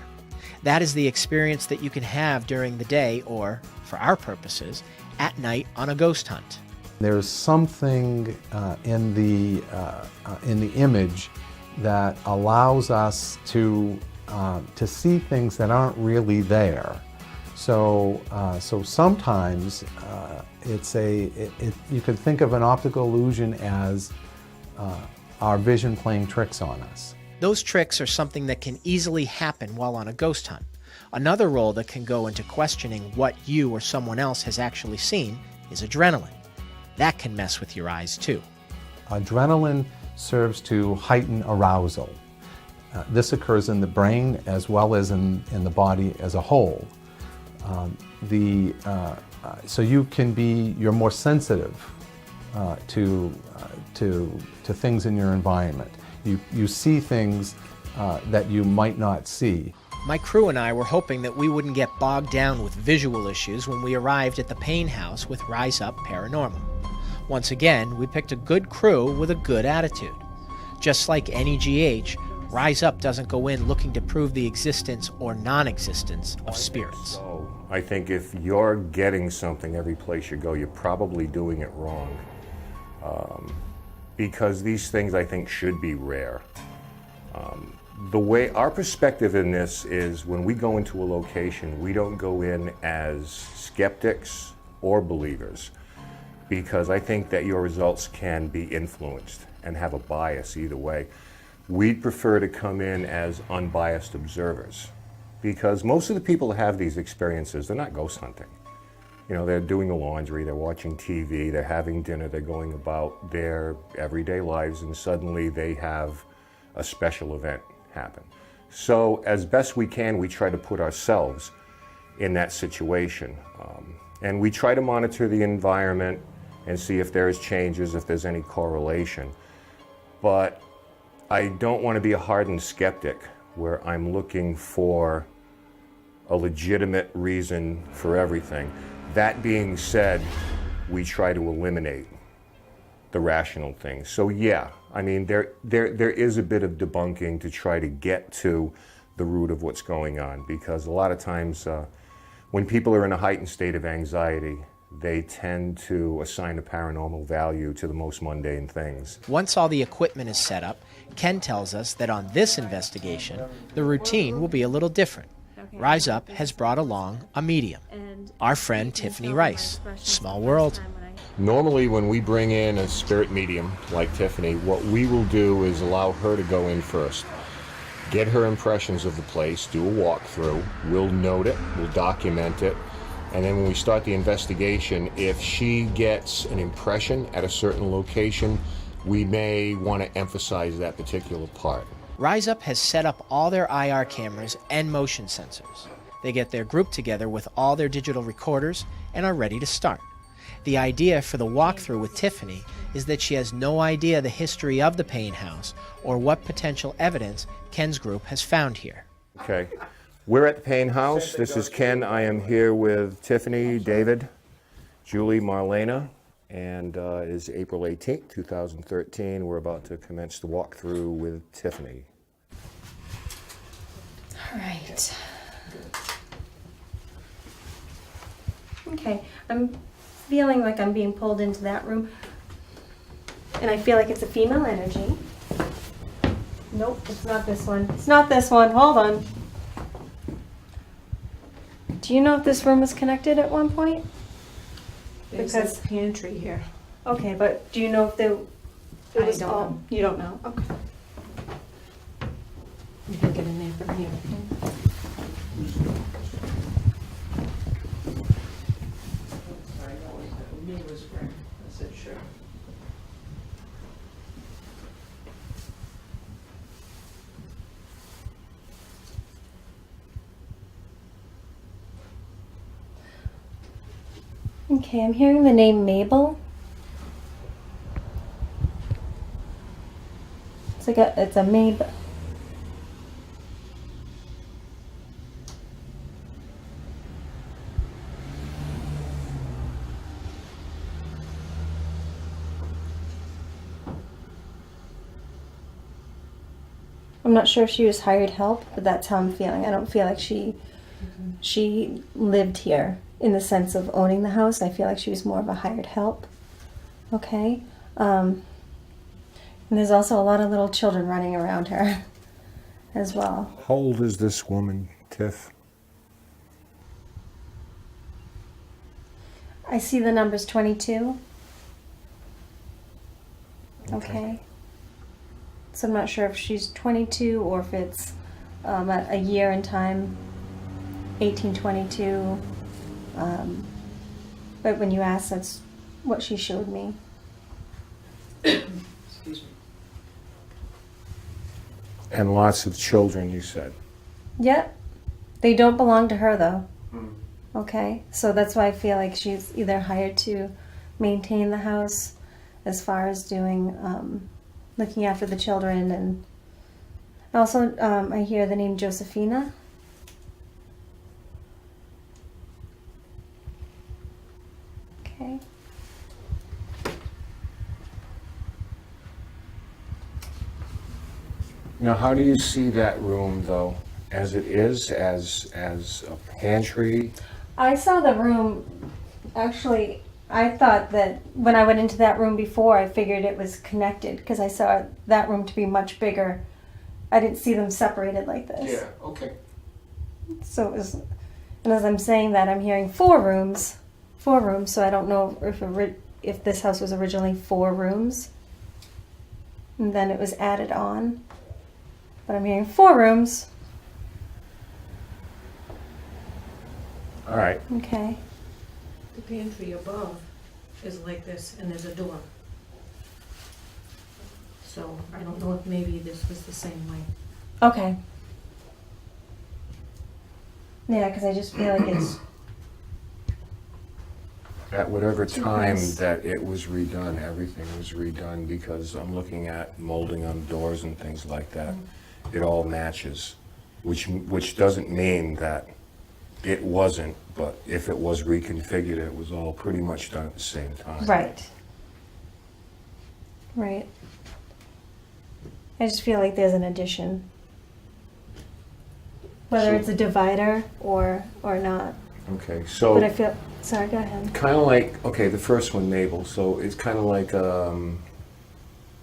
That is the experience that you can have during the day or, for our purposes, at night on a ghost hunt. There's something in the image that allows us to see things that aren't really there. So sometimes you could think of an optical illusion as our vision playing tricks on us. Those tricks are something that can easily happen while on a ghost hunt. Another role that can go into questioning what you or someone else has actually seen is adrenaline. That can mess with your eyes too. Adrenaline serves to heighten arousal. This occurs in the brain as well as in the body as a whole. So you're more sensitive to things in your environment. You see things that you might not see. My crew and I were hoping that we wouldn't get bogged down with visual issues when we arrived at the Payne House with Rise Up Paranormal. Once again, we picked a good crew with a good attitude. Just like any GH, Rise Up doesn't go in looking to prove the existence or non-existence of spirits. So I think if you're getting something every place you go, you're probably doing it wrong. Because these things, I think, should be rare. The way our perspective in this is when we go into a location, we don't go in as skeptics or believers, because I think that your results can be influenced and have a bias either way. We'd prefer to come in as unbiased observers, because most of the people that have these experiences, they're not ghost hunting. You know, they're doing the laundry, they're watching TV, they're having dinner, they're going about their everyday lives, and suddenly they have a special event happen. So as best we can, we try to put ourselves in that situation. And we try to monitor the environment and see if there's changes, if there's any correlation. But I don't want to be a hardened skeptic where I'm looking for a legitimate reason for everything. That being said, we try to eliminate the rational things. So yeah, I mean, there is a bit of debunking to try to get to the root of what's going on, because a lot of times when people are in a heightened state of anxiety, they tend to assign a paranormal value to the most mundane things. Once all the equipment is set up, Ken tells us that on this investigation, the routine will be a little different. Rise Up has brought along a medium, our friend Tiffany Rice. Small world. Normally when we bring in a spirit medium like Tiffany, what we will do is allow her to go in first, get her impressions of the place, do a walkthrough, we'll note it, we'll document it, and then when we start the investigation, if she gets an impression at a certain location, we may want to emphasize that particular part. Rise Up has set up all their IR cameras and motion sensors. They get their group together with all their digital recorders and are ready to start. The idea for the walkthrough with Tiffany is that she has no idea the history of the Payne House or what potential evidence Ken's group has found here. Okay, we're at the Payne House. This is Ken. I am here with Tiffany, David, Julie, Marlena, and it is April 18th, 2013. We're about to commence the walkthrough with Tiffany. All right. Okay, I'm feeling like I'm being pulled into that room. And I feel like it's a female energy. Nope, it's not this one. It's not this one. Hold on. Do you know if this room was connected at one point? There's a pantry here. Okay, but do you know if there... I don't know. You don't know? Okay. You can get in there for me. Okay, I'm hearing the name Mabel. It's a Mabel. I'm not sure if she was hired help, but that's how I'm feeling. I don't feel like she lived here in the sense of owning the house. I feel like she was more of a hired help. Okay. And there's also a lot of little children running around her as well. How old is this woman, Tiff? I see the numbers 22. Okay. So I'm not sure if she's 22 or if it's a year in time, 1822. But when you asked, that's what she showed me. Excuse me. And lots of children, you said. Yep. They don't belong to her though. Okay. So that's why I feel like she's either hired to maintain the house as far as doing, looking after the children. And also I hear the name Josephina. Okay. Now, how do you see that room, though, as it is, as a pantry? I saw the room, actually, I thought that when I went into that room before, I figured it was connected because I saw that room to be much bigger. I didn't see them separated like this. Yeah, okay. So it was, and as I'm saying that, I'm hearing four rooms, so I don't know if this house was originally 4 rooms, and then it was added on. But I'm hearing 4 rooms. All right. Okay. The pantry above is like this, and there's a door. So I don't know if maybe this was the same way. Okay. Yeah, because I just feel like it's At whatever time Yes. that it was redone, everything was redone, because I'm looking at molding on doors and things like that. It all matches, which doesn't mean that it wasn't, but if it was reconfigured, it was all pretty much done at the same time. right. Right. I just feel like there's an addition. Whether it's a divider or not. Okay, But I so feel, sorry, go ahead. kind of like, okay, the first one, Mabel, so it's kind of like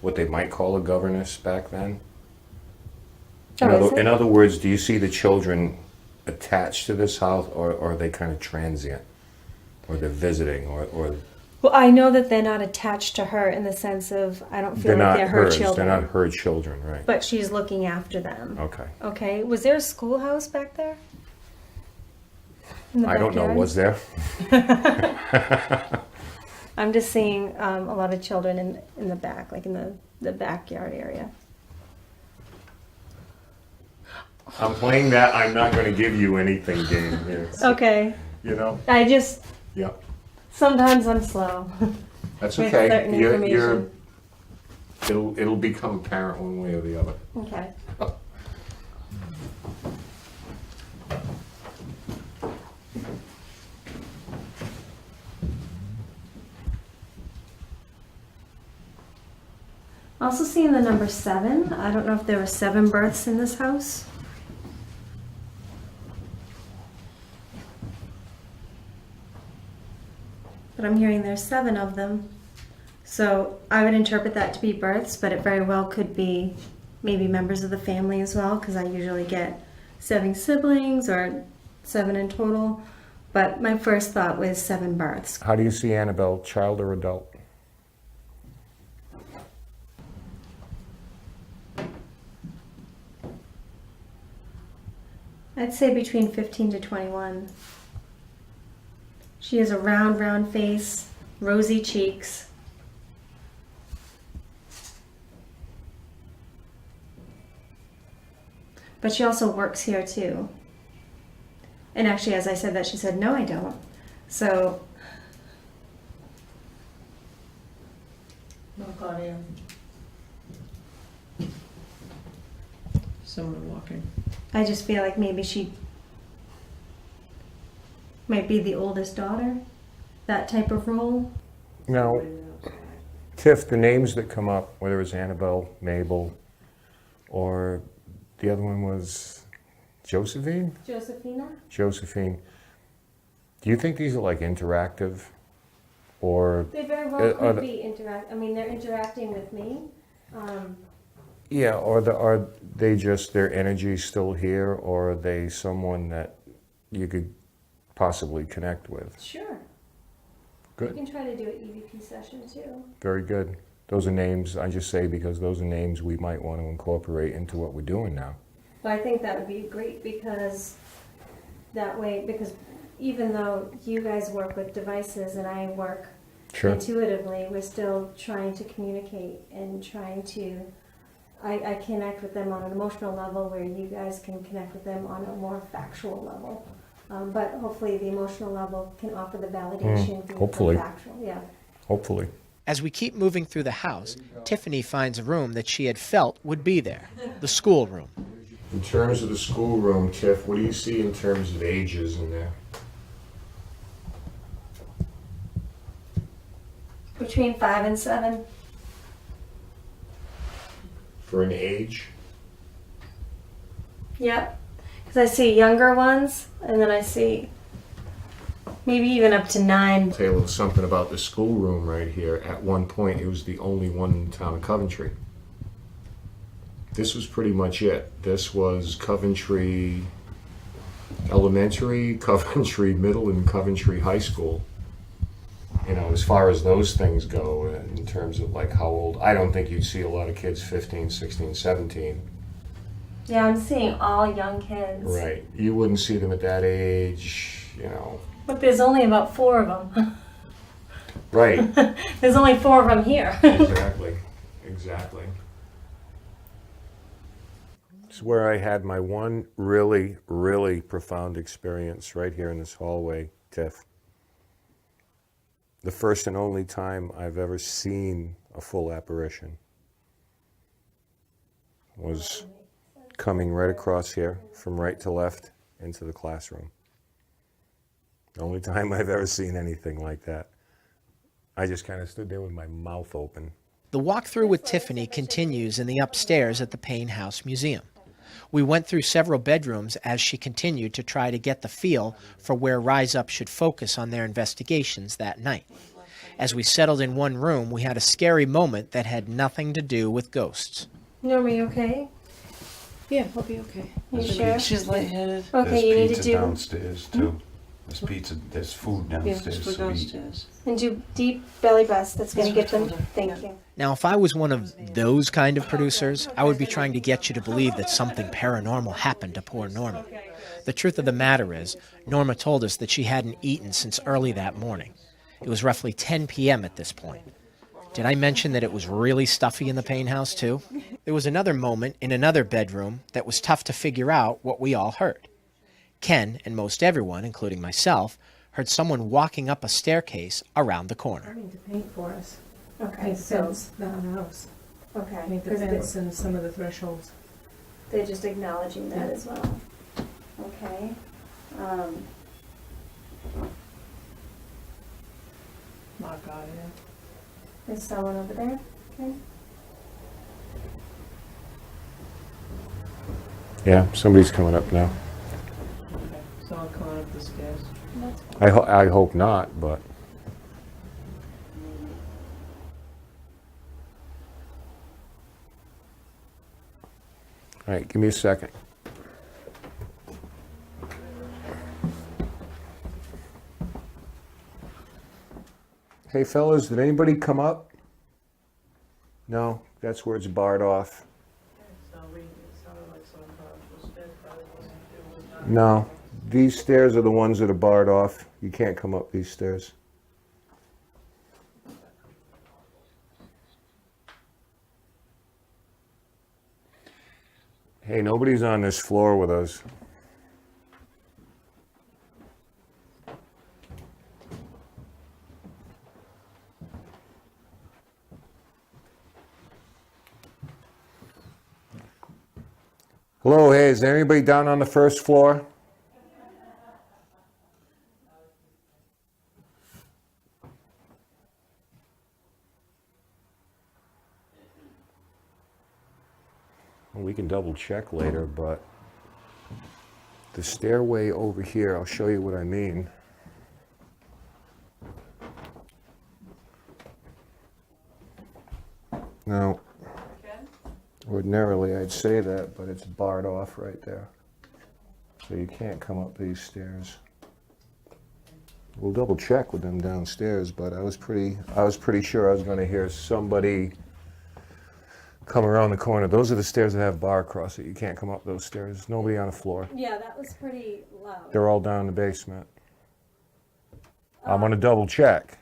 what they might call a governess back then. Oh, is it? In other words, do you see the children attached to this house, or are they kind of transient? Or they're visiting, or Well, I know that they're not attached to her in the sense of, I don't feel they're like not they're her hers, children. they're not her children, right? But she's looking after them. Okay. Okay. Was there a schoolhouse back there? In the I don't know, backyard? was there? I'm just seeing a lot of children in the back, like in the backyard area. I'm playing that I'm not going to give you anything game here. Okay. You know? I just, Yeah. sometimes I'm slow. That's with okay. certain information. It'll become apparent one way or the other. Okay. Also seeing the number 7. I don't know if there were 7 births in this house. But I'm hearing there's 7 of them. So I would interpret that to be births, but it very well could be maybe members of the family as well, because I usually get 7 siblings or 7 in total. But my first thought was 7 births. How do you see Annabelle, child or adult? I'd say between 15 to 21. She has a round face, rosy cheeks. But she also works here too. And actually, as I said that, she said, no, I don't. So, No, Claudia. Someone walking. I just feel like maybe she might be the oldest daughter, that type of role. Now, Tiff, the names that come up, whether it's Annabelle, Mabel, or the other one was Josephine? Josephina? Josephine. Do you think these are like interactive? Or They very well could be they're interacting with me. yeah, or are they just, their energy still here, or are they someone that you could possibly connect with? Sure. Good. You can try to do an EVP session too. Very good. Those are names, I just say because those are names we might want to incorporate into what we're doing now. But I think that would be great because even though you guys work with devices and I work Sure. intuitively, we're still trying to communicate and trying to, I connect with them on an emotional level where you guys can connect with them on a more factual level. But hopefully the emotional level can offer the validation. through hopefully. the factual, yeah. Hopefully. As we keep moving through the house, Tiffany finds a room that she had felt would be there, the schoolroom. In terms of the schoolroom, Tiff, what do you see in terms of ages in there? Between 5 and 7. For an age? Yep. Because I see younger ones, and then I see maybe even up to 9. Tell you a little something about the schoolroom right here. At one point, it was the only one in the town of Coventry. This was pretty much it. This was Coventry Elementary, Coventry Middle, and Coventry High School. You know, as far as those things go, in terms of like how old, I don't think you'd see a lot of kids 15, 16, 17. Yeah, I'm seeing all young kids. Right. You wouldn't see them at that age, you know. But there's only about 4 of them. Right. There's only 4 of them here. Exactly. Exactly. It's where I had my one really, really profound experience right here in this hallway, Tiff. The first and only time I've ever seen a full apparition was coming right across here from right to left into the classroom. The only time I've ever seen anything like that. I just kind of stood there with my mouth open. The walkthrough with Tiffany continues in the upstairs at the Payne House Museum. We went through several bedrooms as she continued to try to get the feel for where Rise Up should focus on their investigations that night. As we settled in one room, we had a scary moment that had nothing to do with ghosts. Norma, you okay? Yeah, I'll be okay. You sure? She's lightheaded. Okay, you need to There's do... pizza downstairs too. There's pizza, there's food downstairs. Food so eat. downstairs. And do deep belly breaths. That's going to get them... Thank you. Now, if I was one of those kind of producers, I would be trying to get you to believe that something paranormal happened to poor Norma. The truth of the matter is, Norma told us that she hadn't eaten since early that morning. It was roughly 10 p.m. at this point. Did I mention that it was really stuffy in the Payne house, too? There was another moment in another bedroom that was tough to figure out what we all heard. Ken, and most everyone, including myself, heard someone walking up a staircase around the corner. I need to paint for us. Okay, Paint the so... fence, the house. Okay. Paint the 'cause fence and some of the thresholds. they're just acknowledging that as well. Okay. My God, yeah. There's someone over there. Okay. Yeah, somebody's coming up now. Someone coming up the stairs. I hope not, but... All right, give me a second. Hey fellas, did anybody come up? No, that's where it's barred off. No, these stairs are the ones that are barred off. You can't come up these stairs. Hey, nobody's on this floor with us. Hello, hey, is there anybody down on the first floor? Well, we can double check later, but the stairway over here, I'll show you what I mean. Now, ordinarily I'd say that, but it's barred off right there. So you can't come up these stairs. We'll double check with them downstairs, but I was pretty sure I was going to hear somebody come around the corner. Those are the stairs that have bar across it. You can't come up those stairs. Nobody on the floor. Yeah, that was pretty loud. They're all down in the basement. I'm going to double check.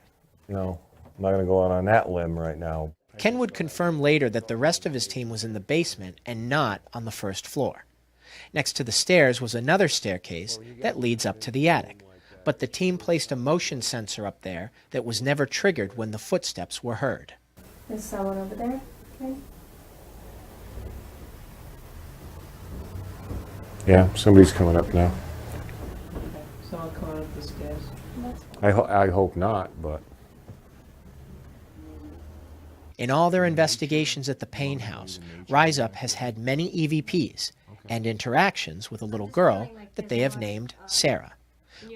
You know, I'm not going to go out on that limb right now. Ken would confirm later that the rest of his team was in the basement and not on the first floor. Next to the stairs was another staircase that leads up to the attic, but the team placed a motion sensor up there that was never triggered when the footsteps were heard. There's someone over there. Okay. Yeah, somebody's coming up now. Someone coming up the stairs. I hope not, but... In all their investigations at the Payne house, Rise Up has had many EVPs and interactions with a little girl that they have named Sarah.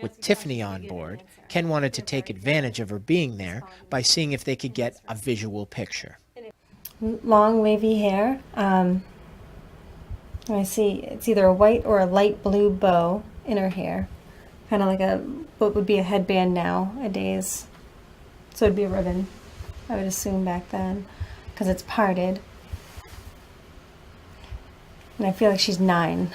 With Tiffany on board, Ken wanted to take advantage of her being there by seeing if they could get a visual picture. Long wavy hair. I see it's either a white or a light blue bow in her hair. Kind of like what would be a headband nowadays. So it'd be a ribbon, I would assume back then, because it's parted. And I feel like she's 9.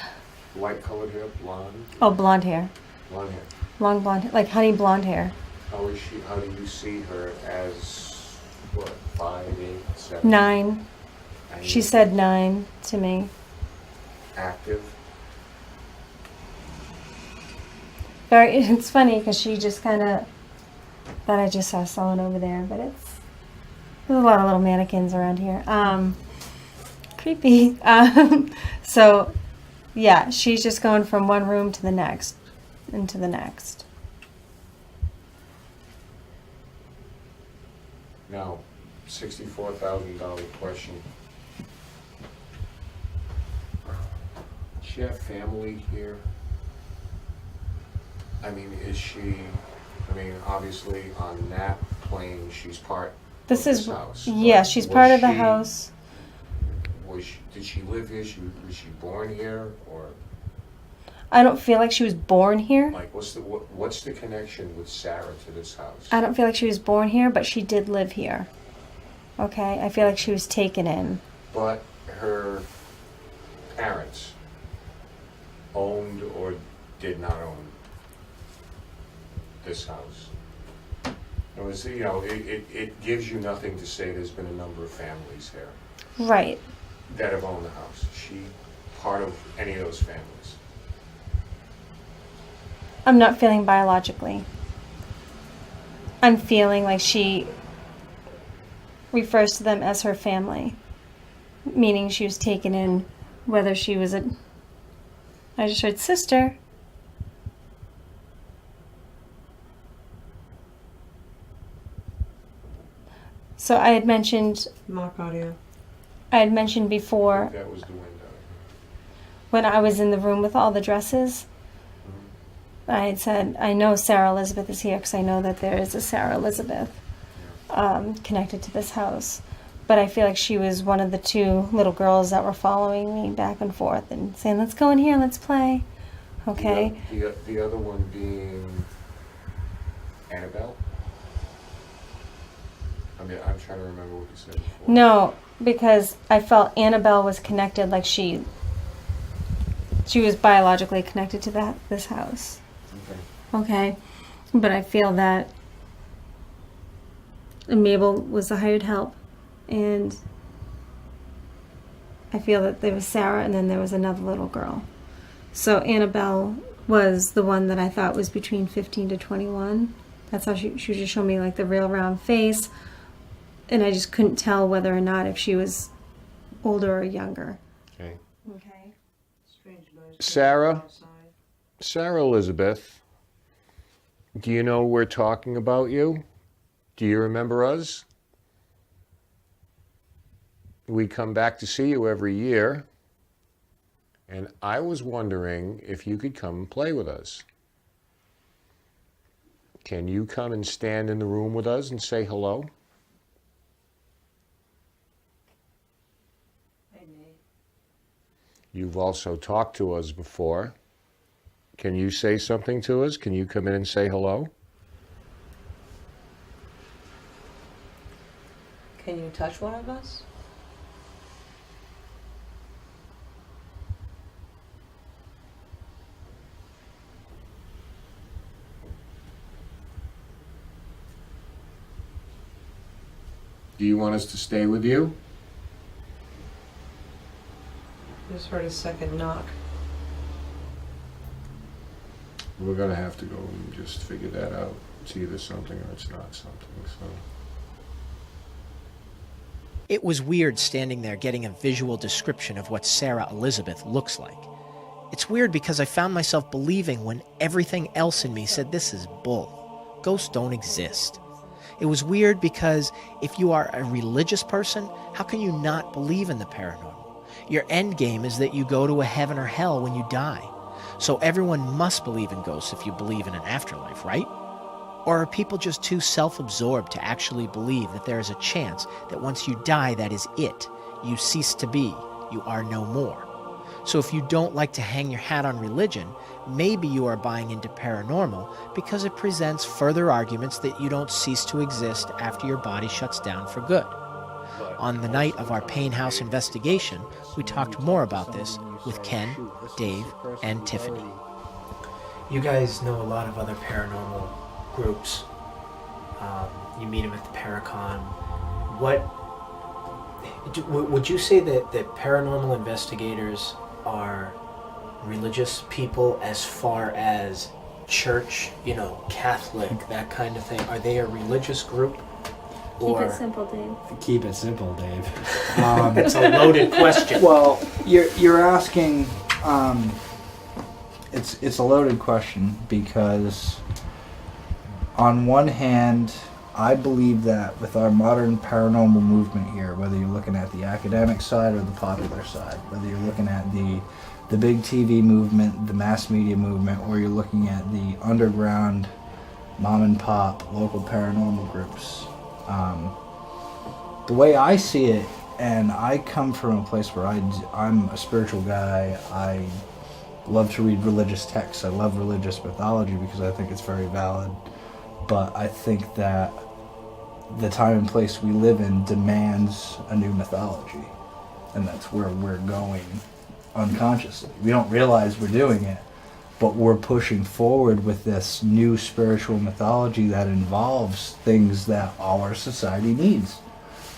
White colored hair, blonde? Oh, blonde hair. Blonde hair. Long blonde hair, like honey blonde hair. How is she, how do you see her as, what, 5, 8, 7? 9. She said 9 to me. Active? It's funny because she just kind of thought I just saw someone over there, but there's a lot of little mannequins around here. Creepy. So, yeah, she's just going from one room to the next, into the next. Now, $64,000 question. Does she have family here? I mean, is she, I mean, obviously on that plane, she's part of this house. Yeah, she's part of the house. Did she live here? Was she born here, or? I don't feel like she was born here. Like, what's the connection with Sarah to this house? I don't feel like she was born here, but she did live here. Okay? I feel like she was taken in. But her parents owned or did not own this house. It was, you know, it gives you nothing to say there's been a number of families here. Right. That have owned the house. Is she part of any of those families? I'm not feeling biologically. I'm feeling like she refers to them as her family, meaning she was taken in, whether she was I just heard sister. So I had mentioned... Mark audio. I had mentioned before... That was the window. When I was in the room with all the dresses, I had said, I know Sarah Elizabeth is here because I know that there is a Sarah Elizabeth connected to this house. But I feel like she was one of the 2 little girls that were following me back and forth and saying, let's go in here, let's play. Okay? The other one being Annabelle? I mean, I'm trying to remember what you said before. No, because I felt Annabelle was connected, like she she was biologically connected to this house. Okay, but I feel that Mabel was the hired help, and I feel that there was Sarah, and then there was another little girl. So Annabelle was the one that I thought was between 15 to 21. That's how she just showed me like the real round face, and I just couldn't tell whether or not if she was older or younger. Okay. Okay. Sarah Elizabeth, do you know we're talking about you? Do you remember us? We come back to see you every year, and I was wondering if you could come and play with us. Can you come and stand in the room with us and say hello? You've also talked to us before. Can you say something to us? Can you come in and say hello? Can you touch one of us? Do you want us to stay with you? Just heard a second knock. We're gonna have to go and just figure that out. It's either something or it's not something, so. It was weird standing there getting a visual description of what Sarah Elizabeth looks like. It's weird because I found myself believing when everything else in me said this is bull. Ghosts don't exist. It was weird because if you are a religious person, how can you not believe in the paranormal? Your end game is that you go to a heaven or hell when you die. So everyone must believe in ghosts if you believe in an afterlife, right? Or are people just too self-absorbed to actually believe that there is a chance that once you die, that is it? You cease to be. You are no more. So if you don't like to hang your hat on religion, maybe you are buying into paranormal because it presents further arguments that you don't cease to exist after your body shuts down for good. On the night of our Payne House investigation, we talked more about this with Ken, Dave, and Tiffany. You guys know a lot of other paranormal groups. You meet them at the Paracon. Would you say that paranormal investigators are religious people as far as church, Catholic, that kind of thing? Are they a religious group? Keep it simple, Dave. Keep it simple, Dave. It's a loaded question. Well, you're asking. It's a loaded question because, on one hand, I believe that with our modern paranormal movement here, whether you're looking at the academic side or the popular side, whether you're looking at the big TV movement, the mass media movement, or you're looking at the underground, mom and pop, local paranormal groups. The way I see it, and I come from a place where I'm a spiritual guy, I love to read religious texts, I love religious mythology because I think it's very valid, but I think that the time and place we live in demands a new mythology, and that's where we're going unconsciously. We don't realize we're doing it, but we're pushing forward with this new spiritual mythology that involves things that our society needs.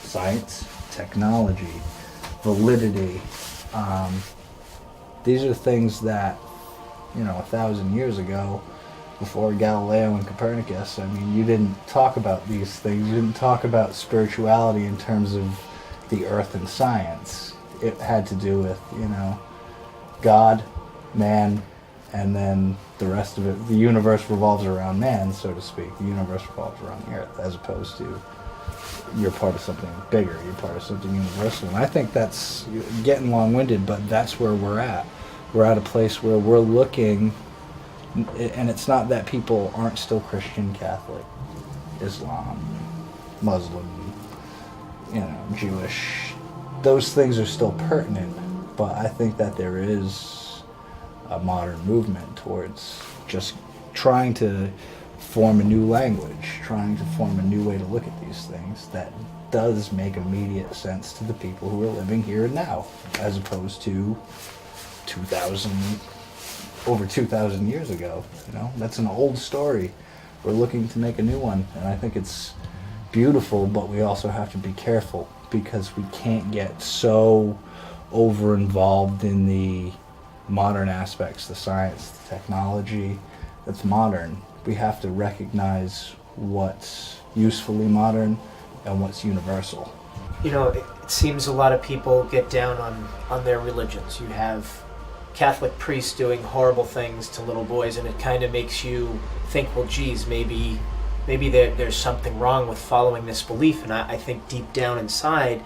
Science, technology, validity. These are things that, 1,000 years ago, before Galileo and Copernicus, you didn't talk about these things. You didn't talk about spirituality in terms of the earth and science. It had to do with, God, man, and then the rest of it. The universe revolves around man, so to speak. The universe revolves around the earth, as opposed to you're part of something bigger, you're part of something universal. And I think that's getting long-winded, but that's where we're at. We're at a place where we're looking, and it's not that people aren't still Christian, Catholic, Islam, Muslim, Jewish. Those things are still pertinent, but I think that there is a modern movement towards just trying to form a new language, trying to form a new way to look at these things that does make immediate sense to the people who are living here and now, as opposed to over 2,000 years ago. You know, that's an old story. We're looking to make a new one, and I think it's beautiful, but we also have to be careful because we can't get so over involved in the modern aspects, the science, the technology that's modern. We have to recognize what's usefully modern and what's universal. You know, it seems a lot of people get down on their religions. You have Catholic priests doing horrible things to little boys, and it kind of makes you think, well, geez, maybe there's something wrong with following this belief. And I think deep down inside,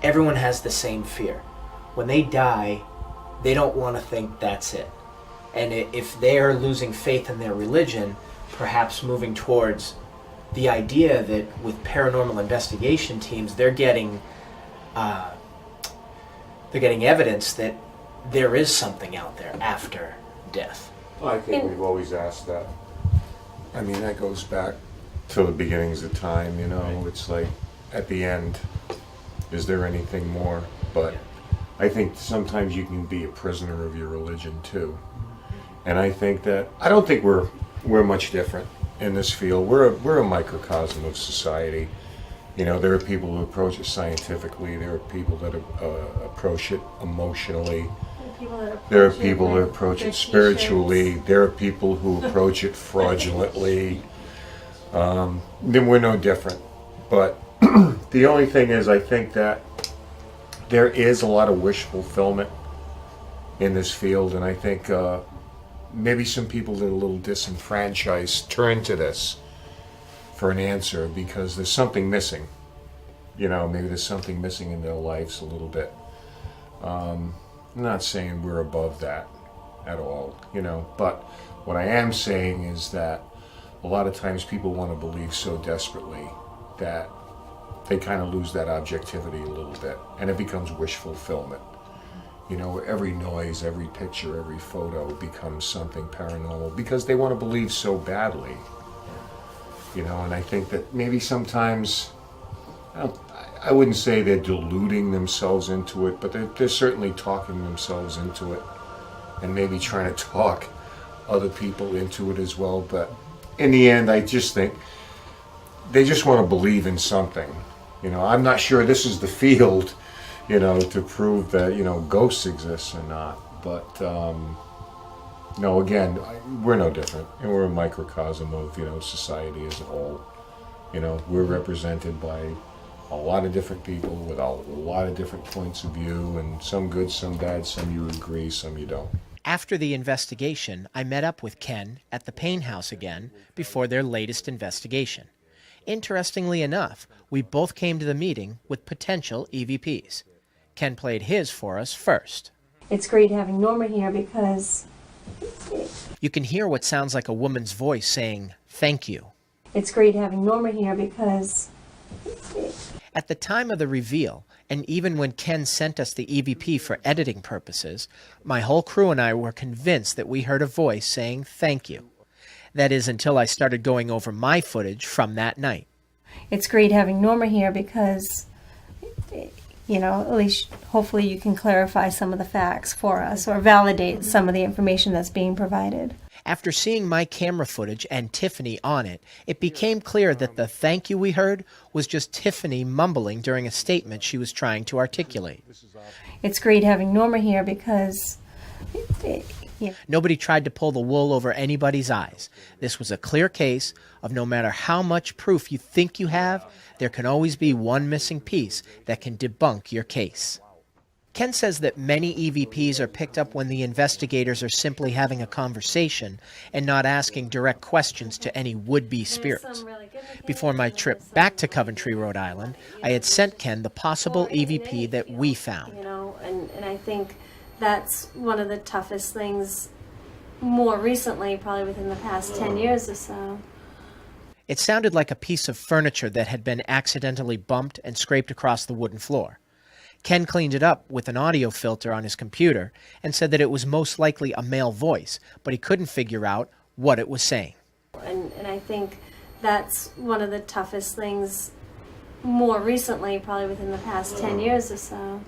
everyone has the same fear. When they die, they don't want to think that's it. And if they are losing faith in their religion, perhaps moving towards the idea that with paranormal investigation teams, they're getting evidence that there is something out there after death. I think we've always asked that. I mean, that goes back to the beginnings of time, you know. It's like, at the end, is there anything more? But I think sometimes you can be a prisoner of your religion, too. And I think that, I don't think we're much different in this field. We're a microcosm of society. You know, there are people who approach it scientifically. There are people that approach it emotionally. There are people who approach it spiritually. There are people who approach it fraudulently. Then we're no different. But the only thing is, I think that there is a lot of wish fulfillment in this field, and I think maybe some people that are a little disenfranchised turn to this for an answer because there's something missing. You know, maybe there's something missing in their lives a little bit. I'm not saying we're above that at all, you know, but what I am saying is that a lot of times people want to believe so desperately that they kind of lose that objectivity a little bit, and it becomes wish fulfillment. You know, every noise, every picture, every photo becomes something paranormal because they want to believe so badly. You know, and I think that maybe sometimes, I wouldn't say they're deluding themselves into it, but they're certainly talking themselves into it and maybe trying to talk other people into it as well. But in the end, I just think they just want to believe in something. You know, I'm not sure this is the field, you know, to prove that, you know, ghosts exist or not. But, no, again, we're no different. And we're a microcosm of, you know, society as a whole. You know, we're represented by a lot of different people with a lot of different points of view, and some good, some bad, some you agree, some you don't. After the investigation, I met up with Ken at the Payne House again before their latest investigation. Interestingly enough, we both came to the meeting with potential EVPs. Ken played his for us first. It's great having Norma here because You can hear what sounds like a woman's voice saying, "Thank you." it's great having Norma here because At the time of the reveal, and even when Ken sent us the EVP for editing purposes, my whole crew and I were convinced that we heard a voice saying thank you. That is, until I started going over my footage from that night. it's great having Norma here because, you know, at least hopefully you can clarify some of the facts for us or validate some of the information that's being provided. After seeing my camera footage and Tiffany on it, it became clear that the thank you we heard was just Tiffany mumbling during a statement she was trying to articulate. It's great having Norma here because Nobody tried to pull the wool over anybody's eyes. This was a clear case of no matter how much proof you think you have, there can always be one missing piece that can debunk your case. Ken says that many EVPs are picked up when the investigators are simply having a conversation and not asking direct questions to any would-be spirits. Before my trip back to Coventry, Rhode Island, I had sent Ken the possible EVP that we found. You know, and I think that's one of the toughest things more recently, probably within the past 10 years or so. It sounded like a piece of furniture that had been accidentally bumped and scraped across the wooden floor. Ken cleaned it up with an audio filter on his computer and said that it was most likely a male voice, but he couldn't figure out what it was saying. And I think that's one of the toughest things more recently, probably within the past 10 years or so.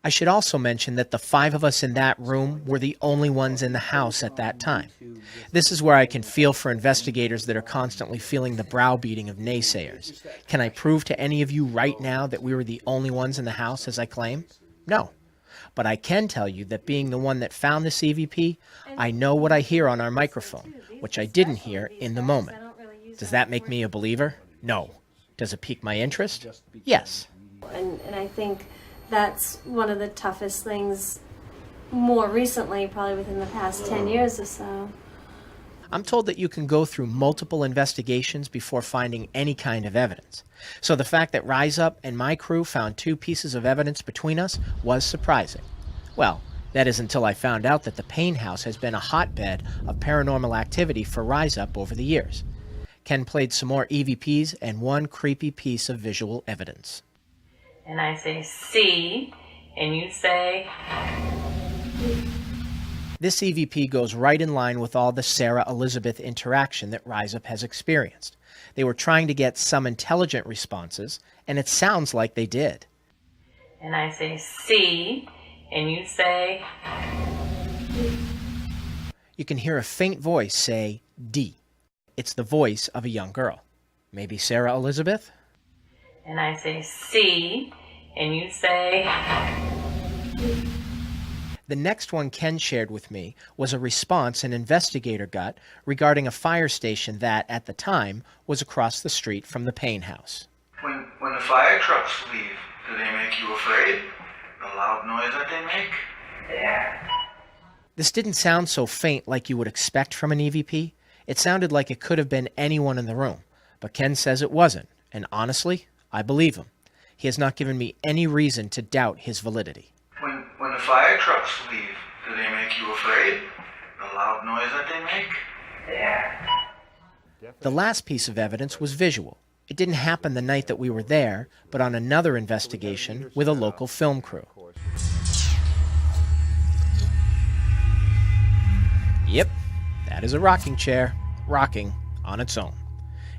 I should also mention that the 5 of us in that room were the only ones in the house at that time. This is where I can feel for investigators that are constantly feeling the browbeating of naysayers. Can I prove to any of you right now that we were the only ones in the house as I claim? No. But I can tell you that being the one that found this EVP, I know what I hear on our microphone, which I didn't hear in the moment. Does that make me a believer? No. Does it pique my interest? Yes. And I think that's one of the toughest things more recently, probably within the past 10 years or so. I'm told that you can go through multiple investigations before finding any kind of evidence. So the fact that Rise Up and my crew found 2 pieces of evidence between us was surprising. Well, that is until I found out that the Payne House has been a hotbed of paranormal activity for Rise Up over the years. Ken played some more EVPs and one creepy piece of visual evidence. And I say C, and you say... This EVP goes right in line with all the Sarah Elizabeth interaction that Rise Up has experienced. They were trying to get some intelligent responses, and it sounds like they did. And I say C, and you say... You can hear a faint voice say D. It's the voice of a young girl. Maybe Sarah Elizabeth? And I say C, and you say... The next one Ken shared with me was a response an investigator got regarding a fire station that, at the time, was across the street from the Payne House. When the fire trucks leave, do they make you afraid? The loud noise that they make? Yeah. This didn't sound so faint like you would expect from an EVP. It sounded like it could have been anyone in the room, but Ken says it wasn't, and honestly, I believe him. He has not given me any reason to doubt his validity. When the fire trucks leave, do they make you afraid? The loud noise that they make? Yeah. The last piece of evidence was visual. It didn't happen the night that we were there, but on another investigation with a local film crew. Yep, that is a rocking chair, rocking on its own.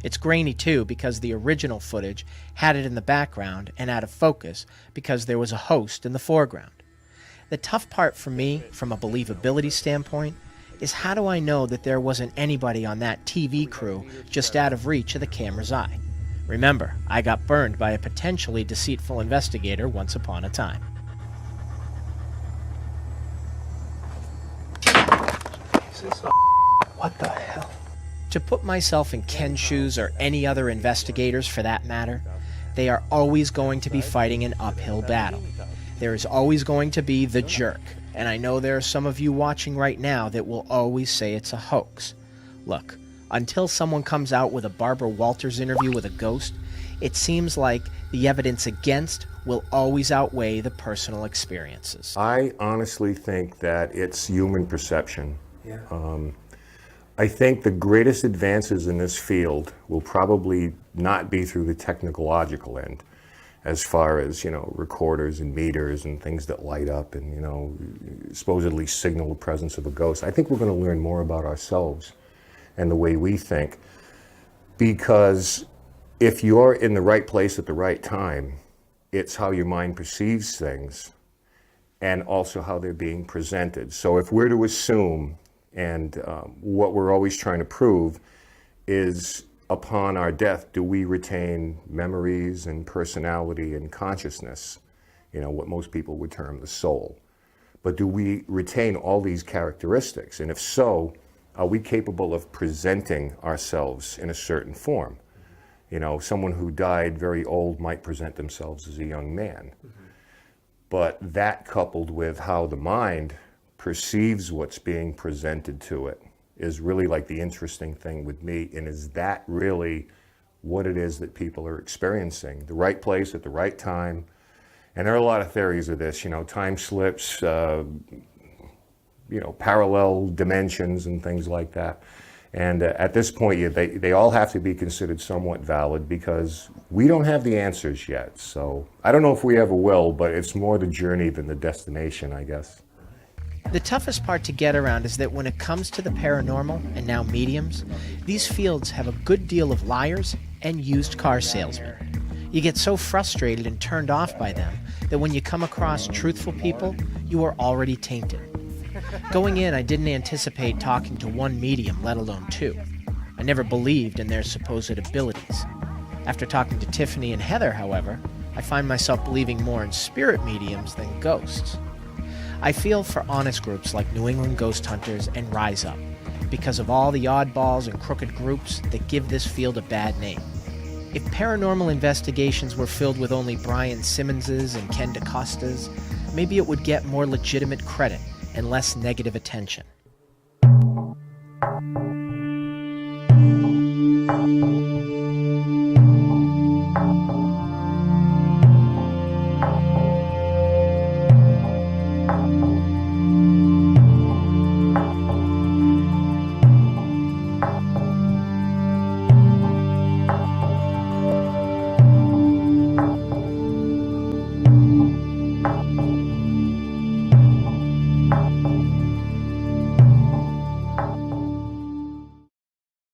It's grainy too because the original footage had it in the background and out of focus because there was a host in the foreground. The tough part for me, from a believability standpoint, is how do I know that there wasn't anybody on that TV crew just out of reach of the camera's eye? Remember, I got burned by a potentially deceitful investigator once upon a time. What the hell? To put myself in Ken's shoes or any other investigators for that matter, they are always going to be fighting an uphill battle. There is always going to be the jerk, and I know there are some of you watching right now that will always say it's a hoax. Look, until someone comes out with a Barbara Walters interview with a ghost, it seems like the evidence against will always outweigh the personal experiences. I honestly think that it's human perception. Yeah. I think the greatest advances in this field will probably not be through the technological end, as far as, recorders and meters and things that light up and, supposedly signal the presence of a ghost. I think we're going to learn more about ourselves and the way we think, because if you're in the right place at the right time, it's how your mind perceives things and also how they're being presented. So if we're to assume, and what we're always trying to prove is, upon our death, do we retain memories and personality and consciousness? What most people would term the soul. But do we retain all these characteristics? And if so, are we capable of presenting ourselves in a certain form? Someone who died very old might present themselves as a young man. But that, coupled with how the mind perceives what's being presented to it, is really like the interesting thing with me. And is that really what it is that people are experiencing? The right place at the right time. And there are a lot of theories of this, time slips, parallel dimensions and things like that. And at this point, they all have to be considered somewhat valid because we don't have the answers yet. So I don't know if we ever will, but it's more the journey than the destination, I guess. The toughest part to get around is that when it comes to the paranormal, and now mediums, these fields have a good deal of liars and used car salesmen. You get so frustrated and turned off by them that when you come across truthful people, you are already tainted. Going in, I didn't anticipate talking to one medium, let alone two. I never believed in their supposed abilities. After talking to Tiffany and Heather, however, I find myself believing more in spirit mediums than ghosts. I feel for honest groups like New England Ghost Hunters and Rise Up, because of all the oddballs and crooked groups that give this field a bad name. If paranormal investigations were filled with only Brian Simmonses and Ken DaCostas, maybe it would get more legitimate credit and less negative attention.